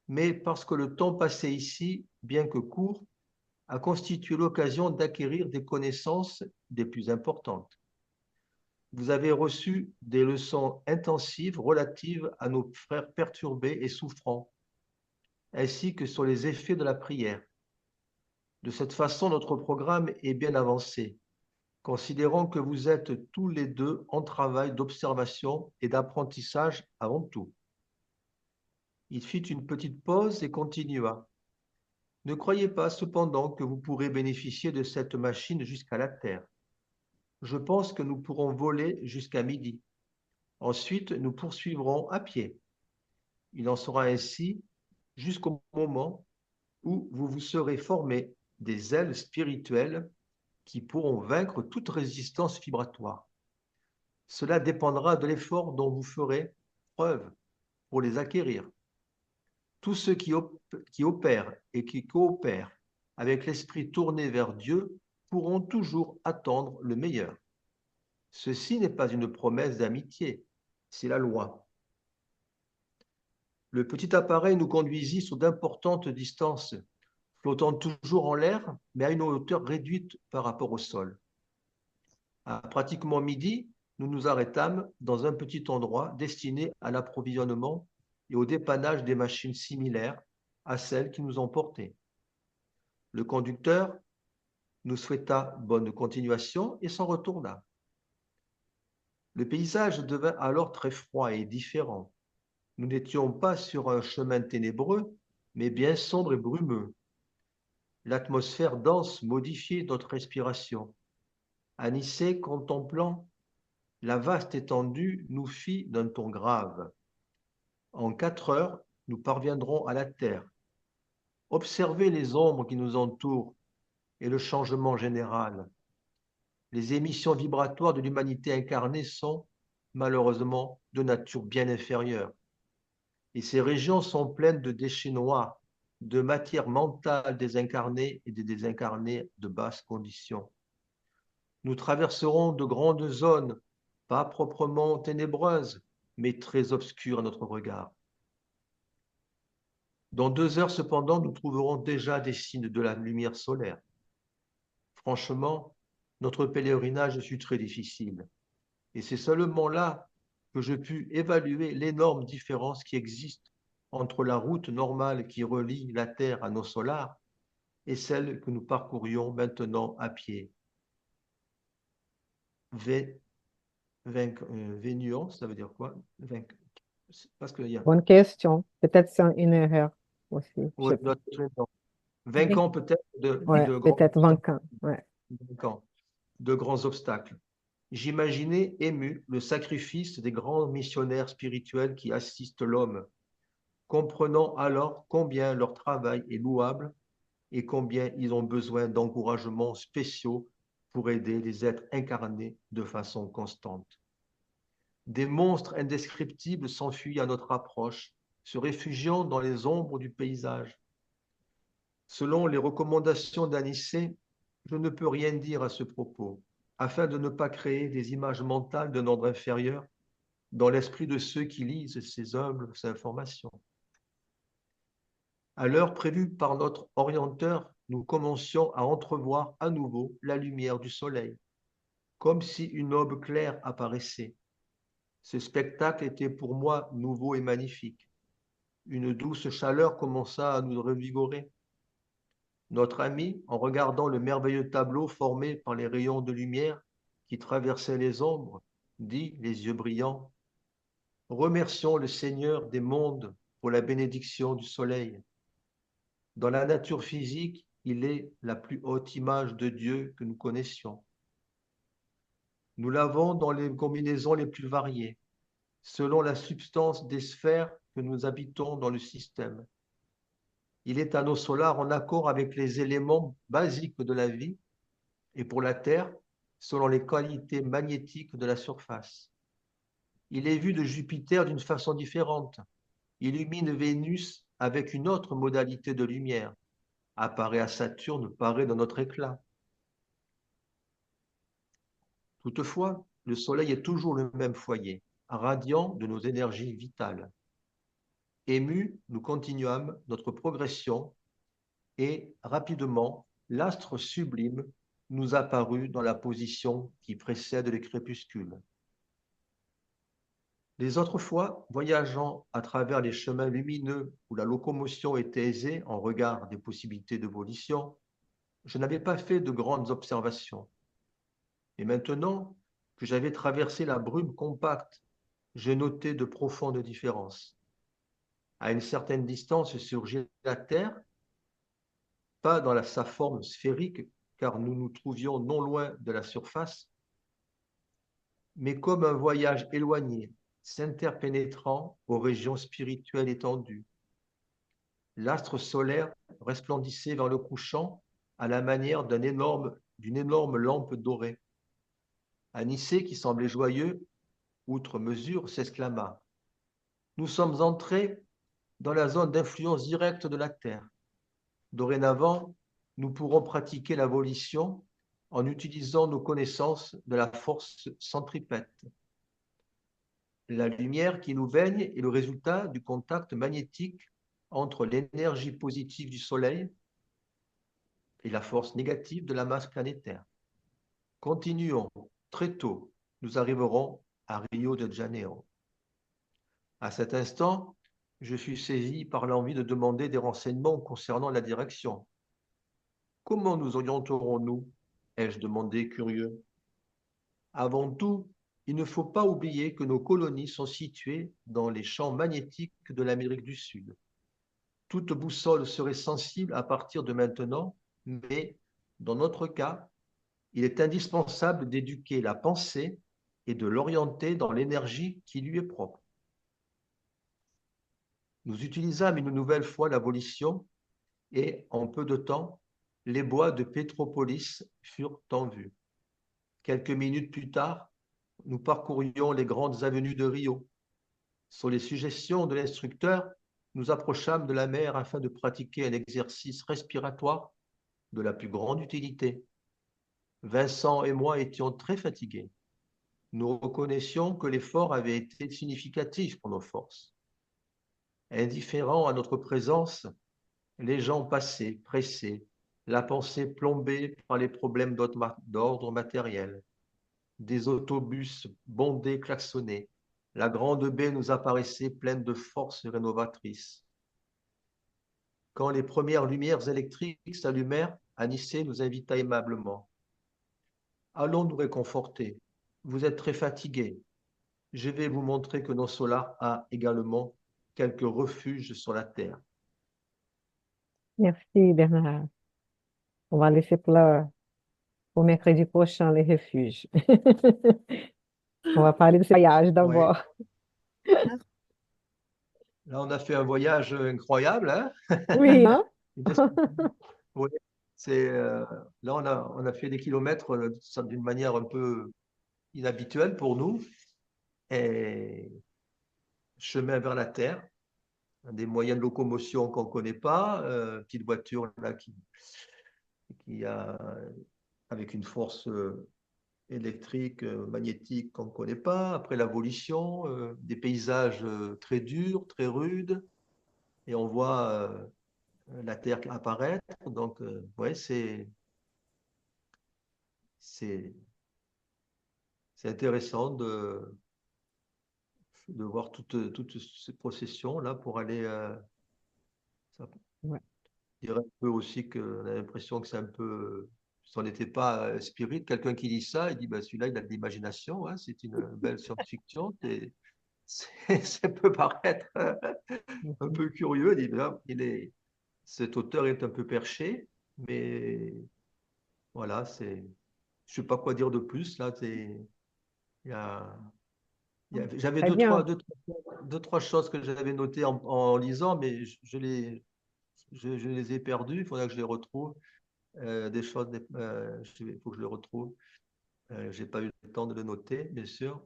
mais parce que le temps passé ici, bien que court, a constitué l'occasion d'acquérir des connaissances des plus importantes. Vous avez reçu des leçons intensives relatives à nos frères perturbés et souffrants, ainsi que sur les effets de la prière. De cette façon, notre programme est bien avancé, considérant que vous êtes tous les deux en travail d'observation et d'apprentissage avant tout. Il fit une petite pause et continua. Ne croyez pas cependant que vous pourrez bénéficier de cette machine jusqu'à la Terre. Je pense que nous pourrons voler jusqu'à midi. Ensuite, nous poursuivrons à pied. Il en sera ainsi jusqu'au moment où vous vous serez formé des ailes spirituelles qui pourront vaincre toute résistance vibratoire. Cela dépendra de l'effort dont vous ferez preuve pour les acquérir. Tous ceux qui opèrent et qui coopèrent avec l'esprit tourné vers Dieu pourront toujours attendre le meilleur. Ceci n'est pas une promesse d'amitié, c'est la loi. Le petit appareil nous conduisit sur d'importantes distances, flottant toujours en l'air, mais à une hauteur réduite par rapport au sol. À pratiquement midi, nous nous arrêtâmes dans un petit endroit destiné à l'approvisionnement et au dépannage des machines similaires à celles qui nous ont portés. Le conducteur nous souhaita bonne continuation et s'en retourna. Le paysage devint alors très froid et différent. Nous n'étions pas sur un chemin ténébreux, mais bien sombre et brumeux. L'atmosphère dense modifiait notre respiration. Anicet, contemplant la vaste étendue, nous fit d'un ton grave. En 4 heures, nous parviendrons à la Terre. Observez les ombres qui nous entourent et le changement général. Les émissions vibratoires de l'humanité incarnée sont, malheureusement, de nature bien inférieure. Et ces régions sont pleines de déchets noirs, de matière mentale désincarnée et de désincarnés de basse condition. Nous traverserons de grandes zones, pas proprement ténébreuses, mais très obscures à notre regard. Dans 2 heures cependant, nous trouverons déjà des signes de la lumière solaire. Franchement, notre pèlerinage fut très difficile. Et c'est seulement là que je pus évaluer l'énorme différence qui existe entre la route normale qui relie la Terre à nos solars et celle que nous parcourions maintenant à pied. Vénuant, ça veut dire quoi? Parce qu'il y a... Bonne question. Peut-être c'est une erreur aussi. Ouais, vainquant peut-être peut-être vainquant. Ouais. De grands obstacles. J'imaginais ému le sacrifice des grands missionnaires spirituels qui assistent l'homme, comprenant alors combien leur travail est louable et combien ils ont besoin d'encouragements spéciaux pour aider les êtres incarnés de façon constante. Des monstres indescriptibles s'enfuient à notre approche, se réfugiant dans les ombres du paysage. Selon les recommandations d'Anicet, je ne peux rien dire à ce propos, afin de ne pas créer des images mentales d'un ordre inférieur dans l'esprit de ceux qui lisent ces humbles informations. À l'heure prévue par notre orienteur, nous commencions à entrevoir à nouveau la lumière du soleil, comme si une aube claire apparaissait. Ce spectacle était pour moi nouveau et magnifique. Une douce chaleur commença à nous revigorer. Notre ami, en regardant le merveilleux tableau formé par les rayons de lumière qui traversaient les ombres, dit, les yeux brillants, « Remercions le Seigneur des mondes pour la bénédiction du soleil. Dans la nature physique, il est la plus haute image de Dieu que nous connaissions. Nous l'avons dans les combinaisons les plus variées, selon la substance des sphères que nous habitons dans le système. Il est à nos solars en accord avec les éléments basiques de la vie et pour la Terre, selon les qualités magnétiques de la surface. Il est vu de Jupiter d'une façon différente. Il illumine Vénus avec une autre modalité de lumière, apparaît à Saturne, paraît dans notre éclat. Toutefois, le Soleil est toujours le même foyer, radiant de nos énergies vitales. Émus, nous continuâmes notre progression et, rapidement, l'astre sublime nous apparut dans la position qui précède les crépuscules. Les autres fois, voyageant à travers les chemins lumineux où la locomotion était aisée en regard des possibilités de volition, je n'avais pas fait de grandes observations. Et maintenant que j'avais traversé la brume compacte, je notais de profondes différences. À une certaine distance surgit la Terre, pas dans sa forme sphérique, car nous nous trouvions non loin de la surface, mais comme un voyage éloigné, s'interpénétrant aux régions spirituelles étendues. L'astre solaire resplendissait vers le couchant à la manière d'une énorme lampe dorée. Anicée, qui semblait joyeux, outre mesure, s'exclama: « Nous sommes entrés dans la zone d'influence directe de la Terre. Dorénavant, nous pourrons pratiquer la volition en utilisant nos connaissances de la force centripète. La lumière qui nous baigne est le résultat du contact magnétique entre l'énergie positive du Soleil et la force négative de la masse planétaire. Continuons. Très tôt, nous arriverons à Rio de Janeiro. À cet instant, je fus saisi par l'envie de demander des renseignements concernant la direction. Comment nous orienterons-nous? Ai-je demandé curieux. Avant tout, il ne faut pas oublier que nos colonies sont situées dans les champs magnétiques de l'Amérique du Sud. Toute boussole serait sensible à partir de maintenant, mais dans notre cas, il est indispensable d'éduquer la pensée et de l'orienter dans l'énergie qui lui est propre. Nous utilisâmes une nouvelle fois la volition et, en peu de temps, les bois de Pétropolis furent en vue. Quelques minutes plus tard, nous parcourions les grandes avenues de Rio. Sur les suggestions de l'instructeur, nous approchâmes de la mer afin de pratiquer un exercice respiratoire de la plus grande utilité. Vincent et moi étions très fatigués. Nous reconnaissions que l'effort avait été significatif pour nos forces. Indifférents à notre présence, les gens passaient, pressés, la pensée plombée par les problèmes d'ordre matériel. Des autobus bondés klaxonnaient. La grande baie nous apparaissait pleine de force rénovatrice. Quand les premières lumières électriques s'allumèrent, Anicée nous invita aimablement. « Allons nous réconforter. Vous êtes très fatigués. Je vais vous montrer que nos solars a également quelques refuges sur la Terre. » Merci, Bernard. On va laisser pour mercredi prochain les refuges. On va parler de ce voyage Ouais. d'abord. Là, on a fait un voyage incroyable, hein? Oui, hein? Oui, là, on a fait des kilomètres d'une manière un peu inhabituelle pour nous. Et chemin vers la Terre, des moyens de locomotion qu'on ne connaît pas, petite voiture là qui a, avec une force électrique, magnétique qu'on ne connaît pas. Après la volition, des paysages très durs, très rudes. Et on voit la Terre apparaître. Donc, ouais, c'est intéressant de voir toutes ces processions-là pour aller. Ça Ouais. dirait un peu aussi qu'on a l'impression que c'est un peu. Si on n'était pas spirit, quelqu'un qui lit ça, il dit ben, celui-là, il a de l'imagination, hein, c'est une belle science-fiction. Ça peut paraître un peu curieux. Il dit, ben, cet auteur est un peu perché, mais voilà, je ne sais pas quoi dire de plus. Là, il y a. J'avais Très bien. deux, trois choses que j'avais notées en lisant, mais je les ai perdues. Il faudra que je les retrouve. Des choses, il faut que je les retrouve. Je n'ai pas eu le temps de le noter, bien sûr.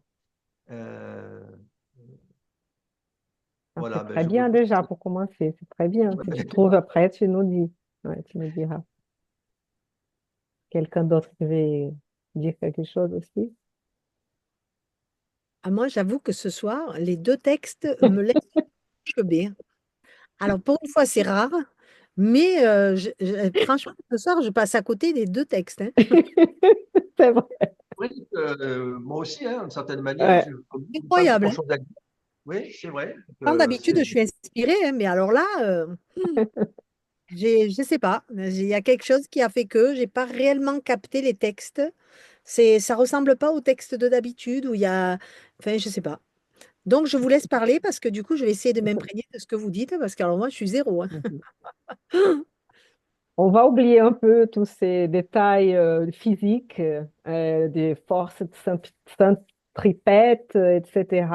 Ah, Voilà, c'est ben, très je vous bien dis. déjà pour commencer. C'est très bien. Si tu trouves après, tu nous dis. Ouais, tu nous diras. Quelqu'un d'autre qui veut dire quelque chose aussi? Ah, moi, j'avoue que ce soir, les deux textes me laissent bouche bée. Alors, pour une fois, c'est rare, mais franchement, ce soir, je passe à côté des deux textes, hein. C'est vrai. Oui, moi aussi, hein, d'une certaine manière, Ouais. je pas Incroyable, hein. grand-chose à dire. Oui, c'est vrai. Quand d'habitude, C'est je suis inspirée, hein, mais alors là, je sais pas. Il y a quelque chose qui a fait que j'ai pas réellement capté les textes. Ça ressemble pas au texte de d'habitude où il y a, enfin, je sais pas. Donc, je vous laisse parler parce que du coup, je vais essayer de m'imprégner de ce que vous dites parce que alors moi, je suis zéro, hein. On va oublier un peu tous ces détails physiques, des forces centripètes, etc.,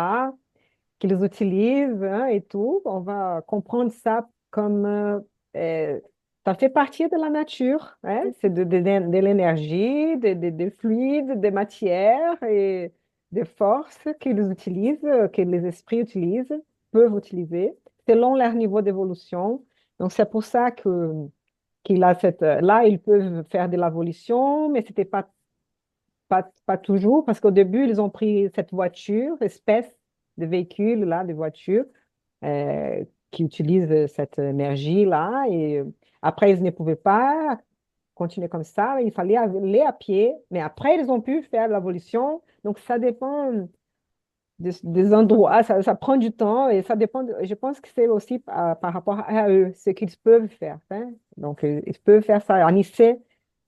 qu'ils utilisent, hein, et tout. On va comprendre ça comme ça fait partie de la nature, hein. C'est de l'énergie, des fluides, des matières et des forces qu'ils utilisent, que les esprits utilisent, peuvent utiliser, selon leur niveau d'évolution. Donc, c'est pour ça qu'il a là, ils peuvent faire de l'évolution, mais c'était pas toujours, parce qu'au début, ils ont pris cette voiture, espèce de véhicule, là, de voiture, qui utilise cette énergie-là. Et après, ils ne pouvaient pas continuer comme ça. Il fallait aller à pied. Mais après, ils ont pu faire l'évolution. Donc, ça dépend des endroits. Ça prend du temps et ça dépend. Je pense que c'est aussi par rapport à eux, ce qu'ils peuvent faire, hein. Donc, ils peuvent faire ça. En essai,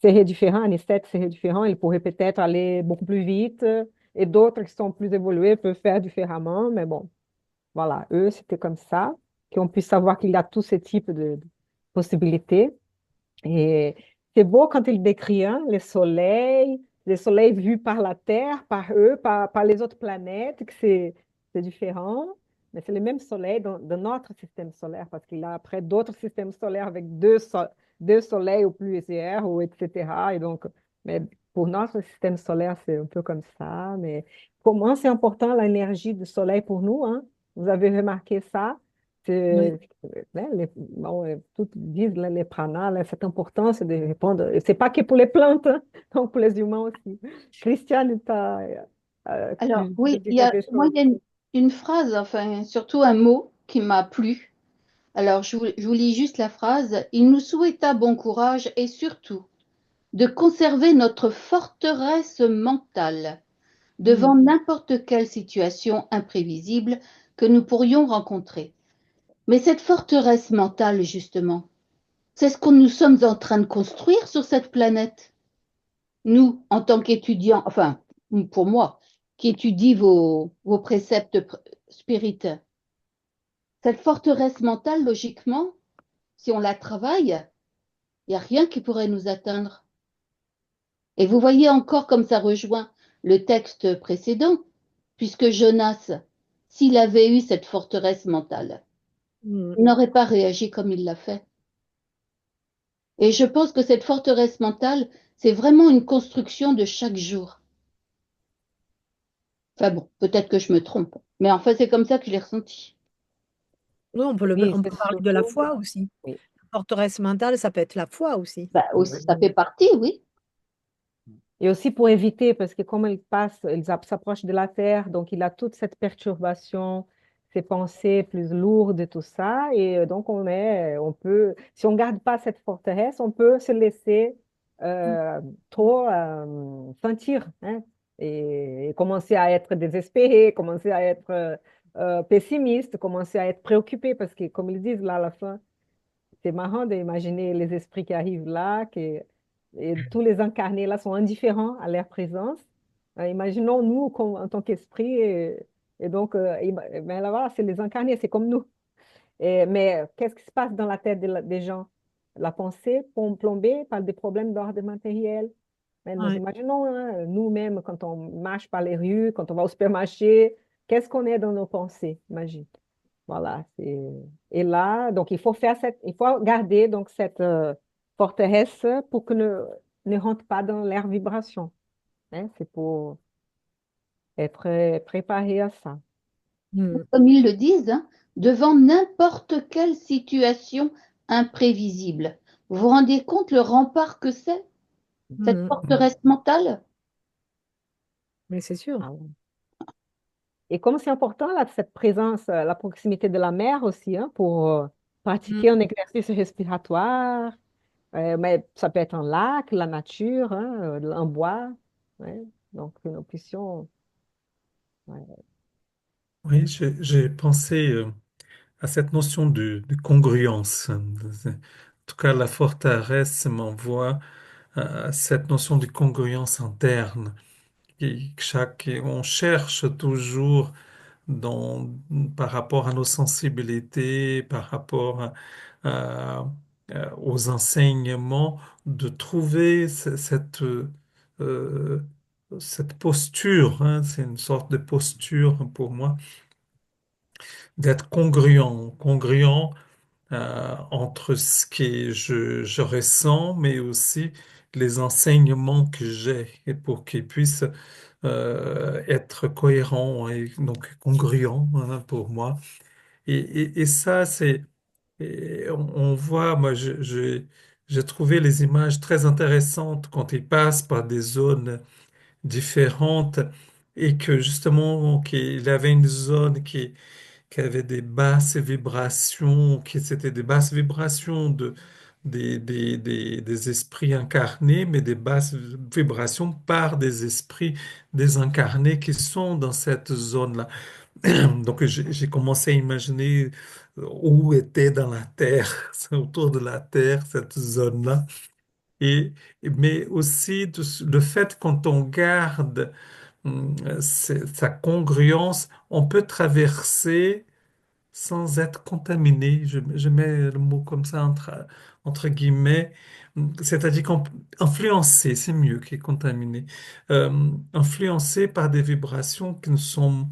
c'est différent. En essai, c'est différent. Ils pourraient peut-être aller beaucoup plus vite. Et d'autres qui sont plus évolués peuvent faire différemment. Mais bon, voilà, eux, c'était comme ça. Qu'on puisse savoir qu'il y a tous ces types de possibilités. Et c'est beau quand il décrit, hein, les soleils vus par la Terre, par eux, par les autres planètes, que c'est différent. Mais c'est le même soleil dans notre système solaire, parce qu'il y a après d'autres systèmes solaires avec deux soleils ou plusieurs, ou etc. Et donc, mais pour notre système solaire, c'est un peu comme ça. Mais comment c'est important l'énergie du soleil pour nous, hein? Vous avez remarqué ça? Oui. C'est, hein, bon, toutes disent là, les pranas, là, cette importance de répondre. Et c'est pas que pour les plantes, hein, donc pour les humains aussi. Christiane, tu as Alors, veux oui, dire quelque moi, chose? il y a une phrase, enfin, surtout un mot qui m'a plu. Alors, je vous lis juste la phrase. Il nous souhaita bon courage et surtout de conserver notre forteresse mentale devant n'importe quelle situation imprévisible que nous pourrions rencontrer. Mais cette forteresse mentale, justement, c'est ce que nous sommes en train de construire sur cette planète. Nous, en tant qu'étudiants, enfin, pour moi, qui étudie vos préceptes spirituels, cette forteresse mentale, logiquement, si on la travaille, il n'y a rien qui pourrait nous atteindre. Et vous voyez encore comme ça rejoint le texte précédent, puisque Jonas, s'il avait eu cette forteresse mentale, Mm. il n'aurait pas réagi comme il l'a fait. Et je pense que cette forteresse mentale, c'est vraiment une construction de chaque jour. Enfin bon, peut-être que je me trompe, mais en fait, c'est comme ça que je l'ai ressenti. Oui, Oui, on c'est peut parler de la surtout. foi aussi. Oui. La forteresse mentale, ça peut être la foi aussi. Bah, aussi, ça fait partie, oui. Et aussi pour éviter, parce que comme il passe, il s'approche de la Terre, donc il a toute cette perturbation, ces pensées plus lourdes et tout ça. Et donc on peut, si on garde pas cette forteresse, on peut se laisser trop sentir, hein, et commencer à être désespéré, commencer à être pessimiste, commencer à être préoccupé, parce que comme ils disent là à la fin, c'est marrant d'imaginer les esprits qui arrivent là, et tous les incarnés là sont indifférents à leur présence. Imaginons nous en tant qu'esprit, et donc, ben là, voilà, c'est les incarnés, c'est comme nous. Mais qu'est-ce qui se passe dans la tête des gens? La pensée plombée par des problèmes d'ordre matériel. Mais nous Ouais. imaginons, hein, nous-mêmes, quand on marche par les rues, quand on va au supermarché, qu'est-ce qu'on est dans nos pensées? Imagine. Voilà, et là, donc il faut garder donc cette forteresse pour que ne rentre pas dans l'air vibration, hein. C'est pour être préparé à ça. Mm. Comme ils le disent, hein, devant n'importe quelle situation imprévisible. Vous vous rendez compte le rempart que c'est, cette Mhm. forteresse mentale? Mais c'est sûr. Ah ouais. Et comme c'est important, là, cette présence, la proximité de la mer aussi, hein, pour Mhm. pratiquer un exercice respiratoire. Mais ça peut être un lac, la nature, hein, un bois. Ouais. Donc, que nous puissions. Ouais. Oui, j'ai pensé à cette notion de congruence. En tout cas, la forteresse m'envoie à cette notion de congruence interne. On cherche toujours dans, par rapport à nos sensibilités, par rapport à- aux enseignements, de trouver euh, cette posture, hein, c'est une sorte de posture pour moi, d'être congruent entre ce que je ressens, mais aussi les enseignements que j'ai, et pour qu'ils puissent être cohérents et donc congruents, hein, pour moi. Et ça, on voit, moi, j'ai trouvé les images très intéressantes quand ils passent par des zones différentes et que justement, qu'il avait une zone qui avait des basses vibrations, qui c'était des basses vibrations des esprits incarnés, mais des basses vibrations par des esprits désincarnés qui sont dans cette zone-là. Donc, j'ai commencé à imaginer où était dans la Terre, autour de la Terre, cette zone-là. Et, mais aussi le fait quand on garde sa congruence, on peut traverser sans être contaminé. Je mets le mot comme ça entre guillemets. C'est-à-dire influencé, c'est mieux que contaminé. Influencé par des vibrations qui ne sont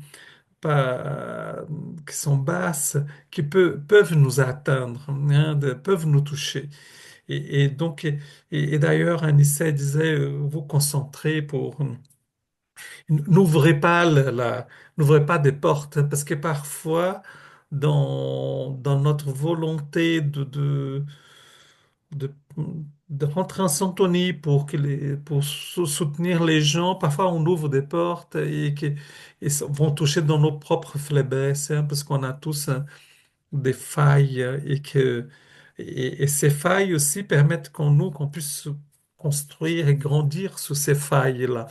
pas, qui sont basses, qui peuvent nous atteindre, hein, peuvent nous toucher. Et donc, et d'ailleurs, Anissa disait, vous concentrer pour, n'ouvrez pas n'ouvrez pas des portes, parce que parfois, dans notre volonté de, de rentrer en syntonie pour soutenir les gens, parfois on ouvre des portes et vont toucher dans nos propres faiblesses, hein, parce qu'on a tous des failles et ces failles aussi permettent qu'on puisse construire et grandir sous ces failles-là.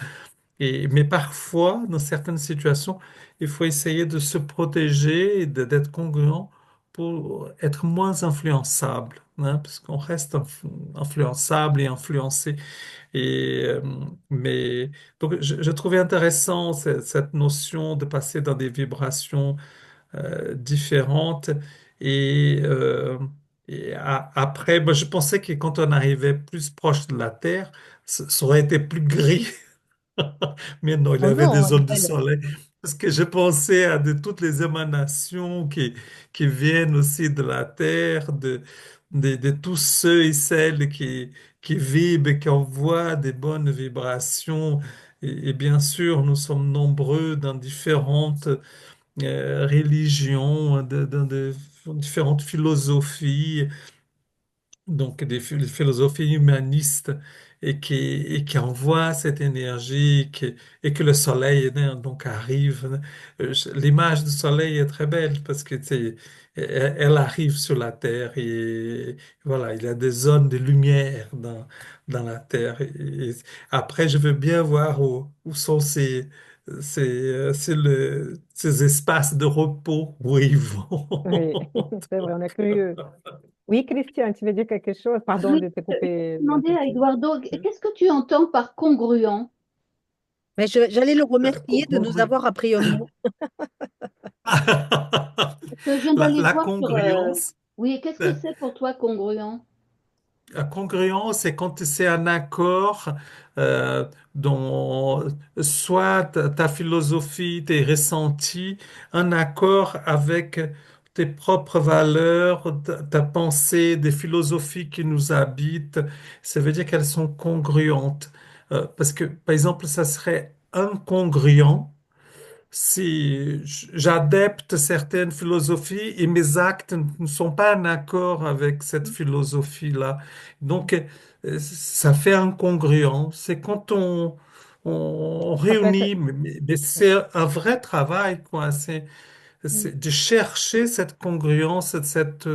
Mais parfois, dans certaines situations, il faut essayer de se protéger et d'être congruent pour être moins influençable, hein, parce qu'on reste influençable et influencé. Et, mais donc, je trouvais intéressant cette notion de passer dans des vibrations différentes. Et, après, moi, je pensais que quand on arrivait plus proche de la Terre, ça aurait été plus gris. Mais non, il y Oh avait des non, zones de Noël. soleil. Parce que je pensais à toutes les émanations qui viennent aussi de la terre, de tous ceux et celles qui vibrent, et qui envoient des bonnes vibrations. Et bien sûr, nous sommes nombreux dans différentes religions, de différentes philosophies donc des philosophies humanistes et qui envoient cette énergie et que le soleil donc arrive. L'image du soleil est très belle parce que tu sais, elle arrive sur la Terre et voilà, il y a des zones de lumière dans la Terre. Et après, je veux bien voir où sont ces espaces de repos où ils vont. Oui, c'est vrai, on est curieux. Oui, Christian, tu veux dire quelque chose? Pardon Oui, de te je couper demandais à l'interview. Eduardo, qu'est-ce que tu entends par congruent? Mais j'allais le remercier de nous avoir appris un mot. Parce que je viens La, d'aller la voir sur... congruence, Oui, qu'est-ce que euh, c'est pour toi congruent? la congruence, c'est quand c'est un accord dont soit ta philosophie, tes ressentis, un accord avec tes propres valeurs, ta pensée, des philosophies qui nous habitent. Ça veut dire qu'elles sont congruentes. Parce que, par exemple, ça serait incongruent si j'adepte certaines philosophies et mes actes ne sont pas en accord avec cette philosophie-là. Donc, ça fait incongruent. C'est quand on Ça peut être, réunit, mais c'est un vrai travail, quoi. C'est de chercher cette congruence, cette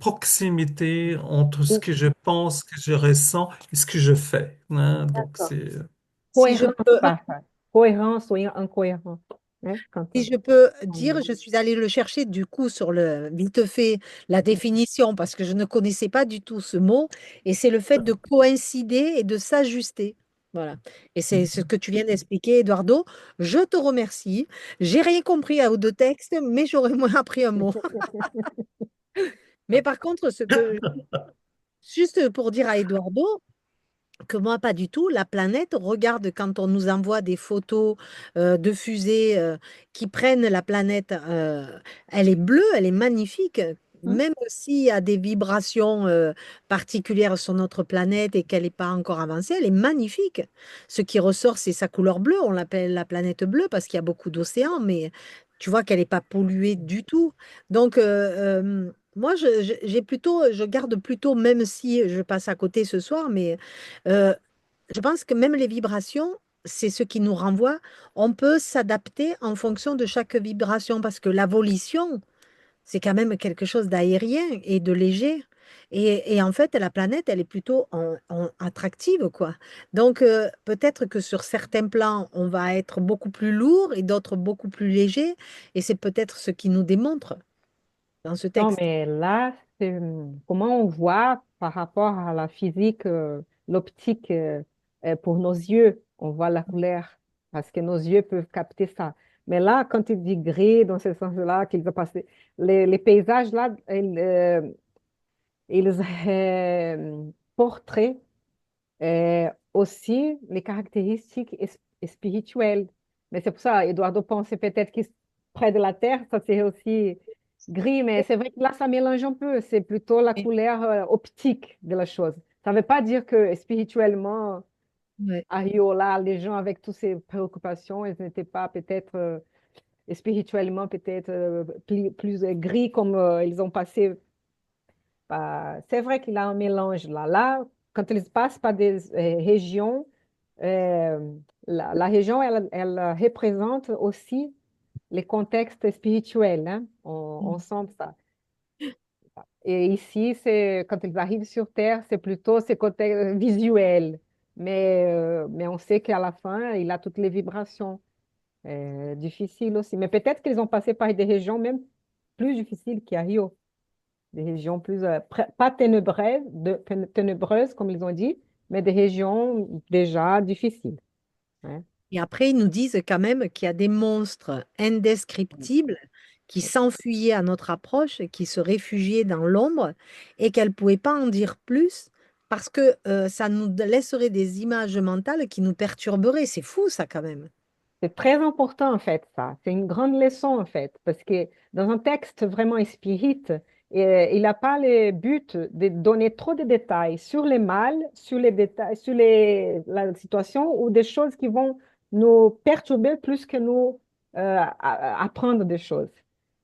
proximité entre ce ou- que je pense, ce que je ressens et ce que je fais, hein. Donc, d'accord. c'est... Si je Cohérence peux, parfaite. Cohérence ou incohérent. Hein, quand si je peux on dire, je suis allée le chercher du coup sur le vite fait la définition parce que je ne connaissais pas du tout ce mot et c'est le fait de coïncider et de s'ajuster. Voilà. Et c'est ce que tu viens d'expliquer, Eduardo. Je te remercie. J'ai rien compris à deux textes, mais j'aurais moins appris un mot. Mais par contre, juste pour dire à Eduardo, que moi, pas du tout. La planète, regarde quand on nous envoie des photos de fusées qui prennent la planète, elle est bleue, elle est magnifique. Hum, Même s'il y a des vibrations particulières sur notre planète et qu'elle n'est pas encore avancée, elle est magnifique. Ce qui ressort, c'est sa couleur bleue. On l'appelle la planète bleue parce qu'il y a beaucoup d'océans, mais tu vois qu'elle n'est pas polluée du tout. Donc, moi, j'ai plutôt, je garde plutôt, même si je passe à côté ce soir, mais euh, je pense que même les vibrations, c'est ce qui nous renvoie. On peut s'adapter en fonction de chaque vibration parce que la volition, c'est quand même quelque chose d'aérien et de léger. Et en fait, la planète, elle est plutôt attractive, quoi. Donc, peut-être que sur certains plans, on va être beaucoup plus lourd et d'autres beaucoup plus léger. Et c'est peut-être ce qui nous démontre dans ce non, texte. mais là, c'est comment on voit par rapport à la physique, l'optique pour nos yeux, on voit la couleur parce que nos yeux peuvent capter ça. Mais là, quand il dit gris, dans ce sens-là, qu'il va passer, les paysages là, ils portraient aussi les caractéristiques spirituelles. Mais c'est pour ça, Eduardo pensait peut-être que près de la Terre, ça serait aussi gris, mais c'est vrai que là, ça mélange un peu. C'est plutôt la couleur optique de la chose. Ça ne veut pas dire que spirituellement, Ouais. à Rio, là, les gens avec toutes ces préoccupations, ils n'étaient pas peut-être spirituellement peut-être plus gris comme ils ont passé. C'est vrai qu'il y a un mélange là. Là, quand ils passent par des régions, euh, la région, elle représente aussi les contextes spirituels, hein. On sent ça. Et ici, c'est, quand ils arrivent sur Terre, c'est plutôt ces côtés visuels. Mais on sait qu'à la fin, il a toutes les vibrations. Difficiles aussi. Mais peut-être qu'ils ont passé par des régions même plus difficiles qu'à Rio. Des régions plus, pas ténébreuses, ténébreuses, comme ils ont dit, mais des régions déjà difficiles, hein. Et après, ils nous disent quand même qu'il y a des monstres indescriptibles qui s'enfuyaient à notre approche, et qui se réfugiaient dans l'ombre et qu'elles ne pouvaient pas en dire plus parce que ça nous laisserait des images mentales qui nous perturberaient. C'est fou, ça, quand même. C'est très important, en fait, ça. C'est une grande leçon, en fait, parce que dans un texte vraiment spirit, il n'a pas le but de donner trop de détails sur les mal, sur les détails, sur la situation ou des choses qui vont nous perturber plus que nous apprendre des choses.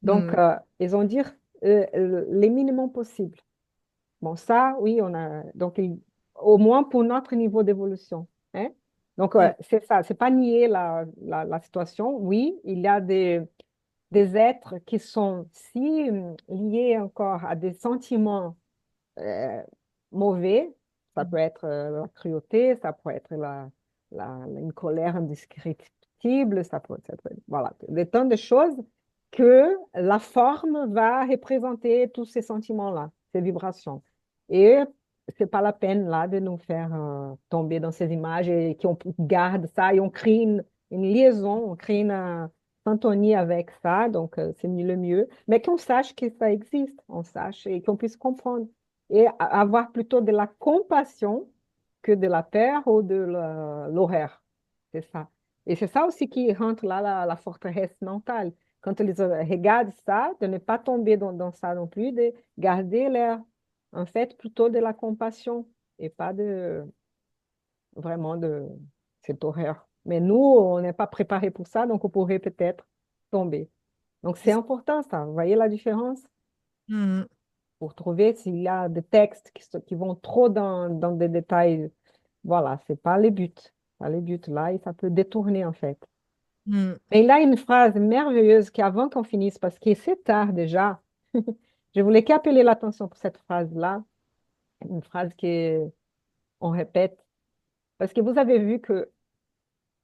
Donc, Hmm. ils ont dit les minimums possibles. Bon, ça, oui, on a. Donc, au moins pour notre niveau d'évolution, hein. Donc, c'est ça, c'est pas nier la situation. Oui, il y a des êtres qui sont si liés encore à des sentiments euh, mauvais. Ça peut être la cruauté, ça peut être une colère indescriptible, voilà, des tas de choses que la forme va représenter tous ces sentiments-là, ces vibrations. Et c'est pas la peine là de nous faire tomber dans ces images et qu'on garde ça et on crée une liaison, on crée une syntonie avec ça, donc c'est le mieux. Mais qu'on sache que ça existe, on sache et qu'on puisse comprendre et avoir plutôt de la compassion que de la peur ou de l'horreur. C'est ça. Et c'est ça aussi qui rentre là, la forteresse mentale. Quand ils regardent ça, de ne pas tomber dans ça non plus, de garder l'air, en fait, plutôt de la compassion et pas de vraiment de cette horreur. Mais nous, on n'est pas préparé pour ça, donc on pourrait peut-être tomber. Donc c'est important ça. Vous voyez la différence? Mm. Pour trouver s'il y a des textes qui vont trop dans des détails. Voilà, c'est pas le but. Pas le but là, et ça peut détourner en fait. Mm. Mais il a une phrase merveilleuse qui, avant qu'on finisse, parce que c'est tard déjà, je voulais qu'appeler l'attention pour cette phrase-là, une phrase qu'on répète, parce que vous avez vu que...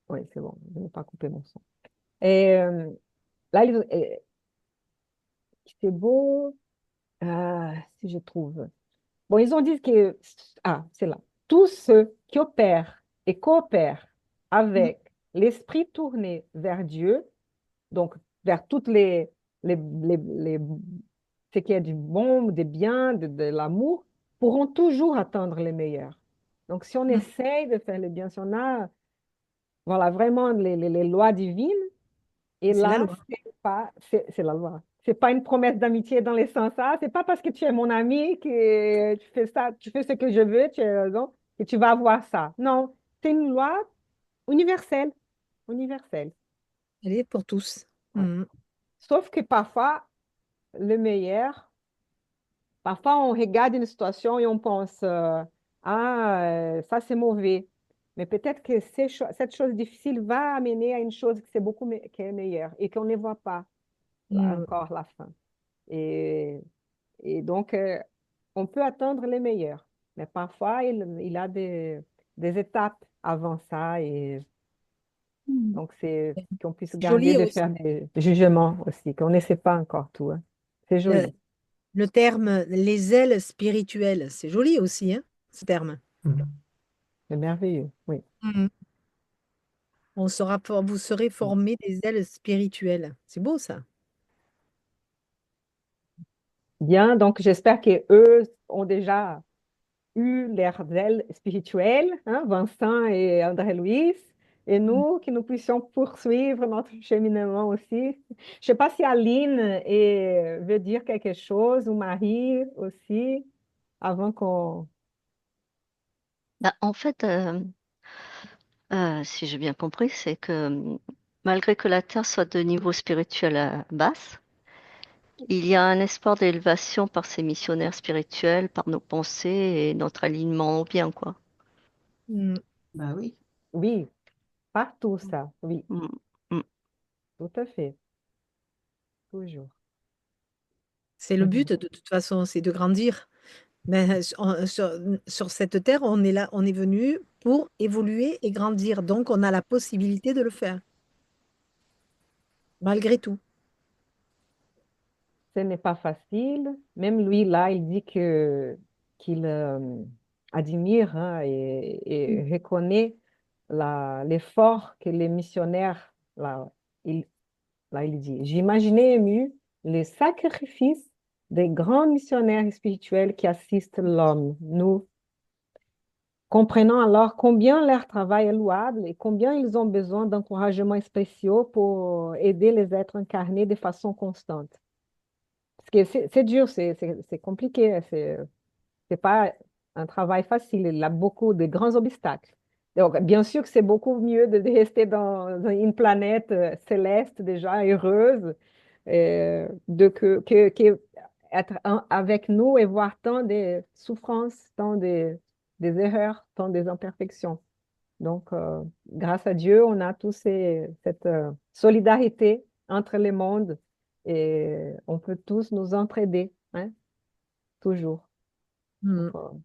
Oui, c'est bon, je ne vais pas couper mon son. Et là, c'est beau, si je trouve. Bon, ils ont dit que... Ah, c'est là. Tous ceux qui opèrent et coopèrent Mm. avec l'esprit tourné vers Dieu, donc vers toutes ce qui est du bon, des biens, de l'amour, pourront toujours atteindre les meilleurs. Donc, si on Mm. essaye de faire le bien, si on a, voilà, vraiment les lois divines, et C'est la là, loi. c'est la loi. C'est pas une promesse d'amitié dans les sens, ah, c'est pas parce que tu es mon ami que tu fais ça, tu fais ce que je veux, tu as raison, que tu vas avoir ça. Non, c'est une loi universelle, universelle. Elle est pour tous. Ouais. Mm. Sauf que parfois, le meilleur, parfois on regarde une situation et on pense, ça c'est mauvais. Mais peut-être que cette chose difficile va amener à une chose qui, qui est meilleure et qu'on ne voit pas Mm. encore la fin. Et, et donc, on peut attendre les meilleurs. Mais parfois, il a des étapes avant ça. Et Hmm. donc, c'est qu'on puisse C'est garder joli de aussi. faire des jugements aussi, qu'on ne sait pas encore tout, hein. C'est Le, joli. le terme les ailes spirituelles, c'est joli aussi, hein, ce terme. Mhm. C'est merveilleux, oui. Mm. Vous serez formés des ailes spirituelles. C'est beau ça. Bien, donc j'espère qu'eux ont déjà eu leurs ailes spirituelles, hein, Vincent et André-Louis, et nous, que nous puissions poursuivre notre cheminement aussi. Je ne sais pas si Aline veut dire quelque chose, ou Marie aussi, avant qu'on... Bah, en fait, si j'ai bien compris, c'est que malgré que la Terre soit de niveau spirituel basse, il y a un espoir d'élévation par ces missionnaires spirituels, par nos pensées et notre alignement au bien, quoi. Mm. Bah oui. Oui, partout ça, oui, Mm, mm. tout à fait, toujours. C'est le but de toute façon, c'est de grandir. Mais sur cette terre, on est là, on est venu pour évoluer et grandir. Donc, on a la possibilité de le faire, malgré tout. Ce n'est pas facile. Même lui, là, il dit qu'il admire, hein, et reconnaît l'effort que les missionnaires, il, là, il dit, j'imaginais ému les sacrifices des grands missionnaires spirituels qui assistent l'homme. Nous comprenons alors combien leur travail est louable et combien ils ont besoin d'encouragements spéciaux pour aider les êtres incarnés de façon constante. Parce que c'est dur, c'est compliqué, c'est pas un travail facile. Il y a beaucoup de grands obstacles. Donc, bien sûr que c'est beaucoup mieux de rester dans une planète céleste déjà heureuse, que être avec nous et voir tant de souffrances, tant des erreurs, tant des imperfections. Donc, grâce à Dieu, on a tous cette solidarité entre les mondes et on peut tous nous entraider, hein, toujours. Donc, Mm.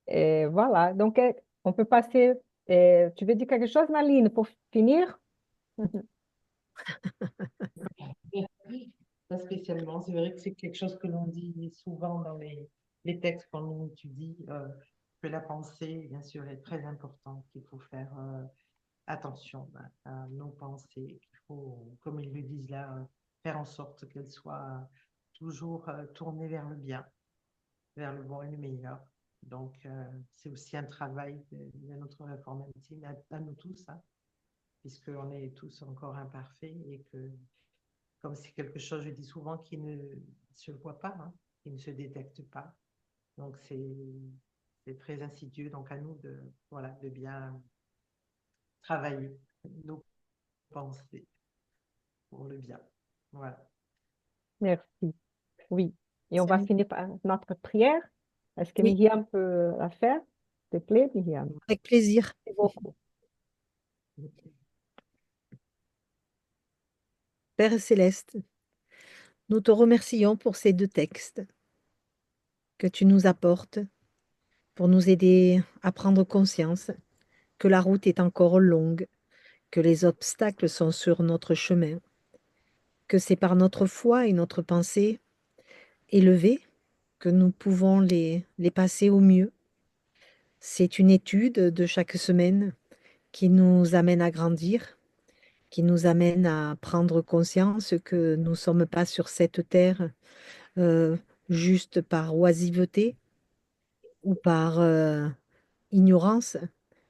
et voilà. Donc, on peut passer. Tu veux dire quelque chose, Maline, pour finir? Pas spécialement. C'est vrai que c'est quelque chose que l'on dit souvent dans les textes quand on étudie, que la pensée, bien sûr, est très importante, qu'il faut faire attention à nos pensées, qu'il faut, comme ils le disent là, faire en sorte qu'elles soient toujours tournées vers le bien, vers le bon et le meilleur. Donc, c'est aussi un travail de notre réforme intime à nous tous, hein, puisqu'on est tous encore imparfaits et que comme c'est quelque chose, je dis souvent, qui ne se voit pas, hein, qui ne se détecte pas. Donc, c'est très insidieux. Donc, à nous de, voilà, de bien travailler nos pensées pour le bien. Voilà. Merci. Oui. Et on C'est va un- finir par notre prière. Est-ce que Oui, Myriam peut la faire? S'il te plaît, Myriam. avec plaisir. Merci beaucoup. Père céleste, nous te remercions pour ces deux textes que tu nous apportes pour nous aider à prendre conscience que la route est encore longue, que les obstacles sont sur notre chemin, que c'est par notre foi et notre pensée élevée que nous pouvons les passer au mieux. C'est une étude de chaque semaine qui nous amène à grandir, qui nous amène à prendre conscience que nous ne sommes pas sur cette terre euh, juste par oisiveté ou par ignorance,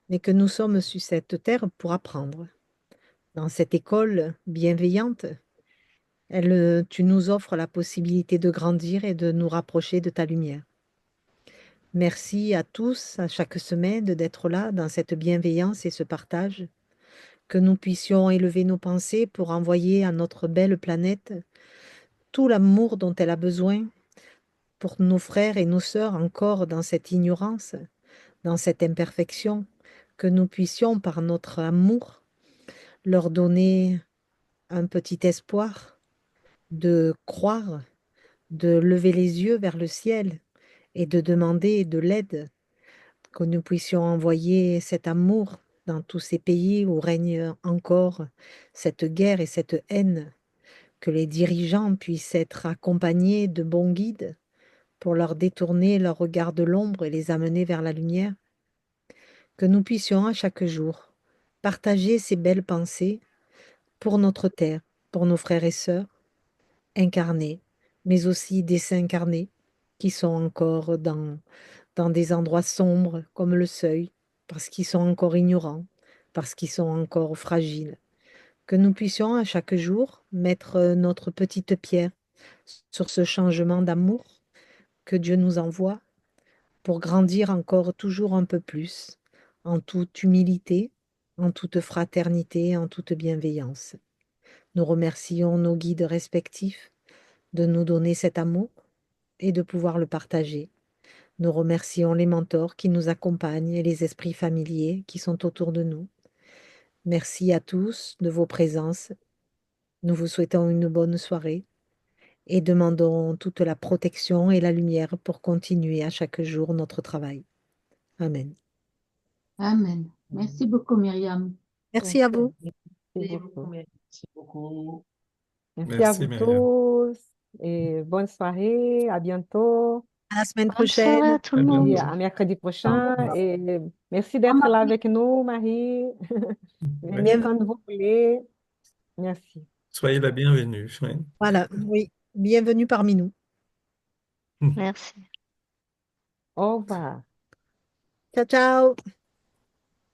mais que nous sommes sur cette terre pour apprendre. Dans cette école bienveillante, tu nous offres la possibilité de grandir et de nous rapprocher de ta lumière. Merci à tous, à chaque semaine, d'être là dans cette bienveillance et ce partage, que nous puissions élever nos pensées pour envoyer à notre belle planète tout l'amour dont elle a besoin pour nos frères et nos sœurs encore dans cette ignorance, dans cette imperfection, que nous puissions, par notre amour, leur donner un petit espoir de croire, de lever les yeux vers le ciel et de demander de l'aide, que nous puissions envoyer cet amour dans tous ces pays où règne encore cette guerre et cette haine, que les dirigeants puissent être accompagnés de bons guides pour leur détourner leur regard de l'ombre et les amener vers la lumière, que nous puissions à chaque jour partager ces belles pensées pour notre terre, pour nos frères et sœurs incarnés, mais aussi désincarnés qui sont encore dans des endroits sombres comme le seuil, parce qu'ils sont encore ignorants, parce qu'ils sont encore fragiles. Que nous puissions à chaque jour mettre notre petite pierre sur ce changement d'amour que Dieu nous envoie pour grandir encore toujours un peu plus, en toute humilité, en toute fraternité, en toute bienveillance. Nous remercions nos guides respectifs de nous donner cet amour et de pouvoir le partager. Nous remercions les mentors qui nous accompagnent et les esprits familiers qui sont autour de nous. Merci à tous de vos présences. Nous vous souhaitons une bonne soirée et demandons toute la protection et la lumière pour continuer à chaque jour notre travail. Amen. Amen. Merci beaucoup, Myriam. Merci à vous. Merci Merci beaucoup. beaucoup, Mary. Merci beaucoup. Merci à Merci, vous Myriam. tous et bonne soirée. À bientôt. À la semaine Bonne soirée prochaine. à tout À le monde. Et bientôt. à mercredi prochain. Et merci d'être là avec nous, Marie. Ouais. Venez quand vous voulez. Merci. Soyez la bienvenue. Ouais. Voilà, oui. Bienvenue parmi nous. Merci. Au revoir. Ciao, ciao.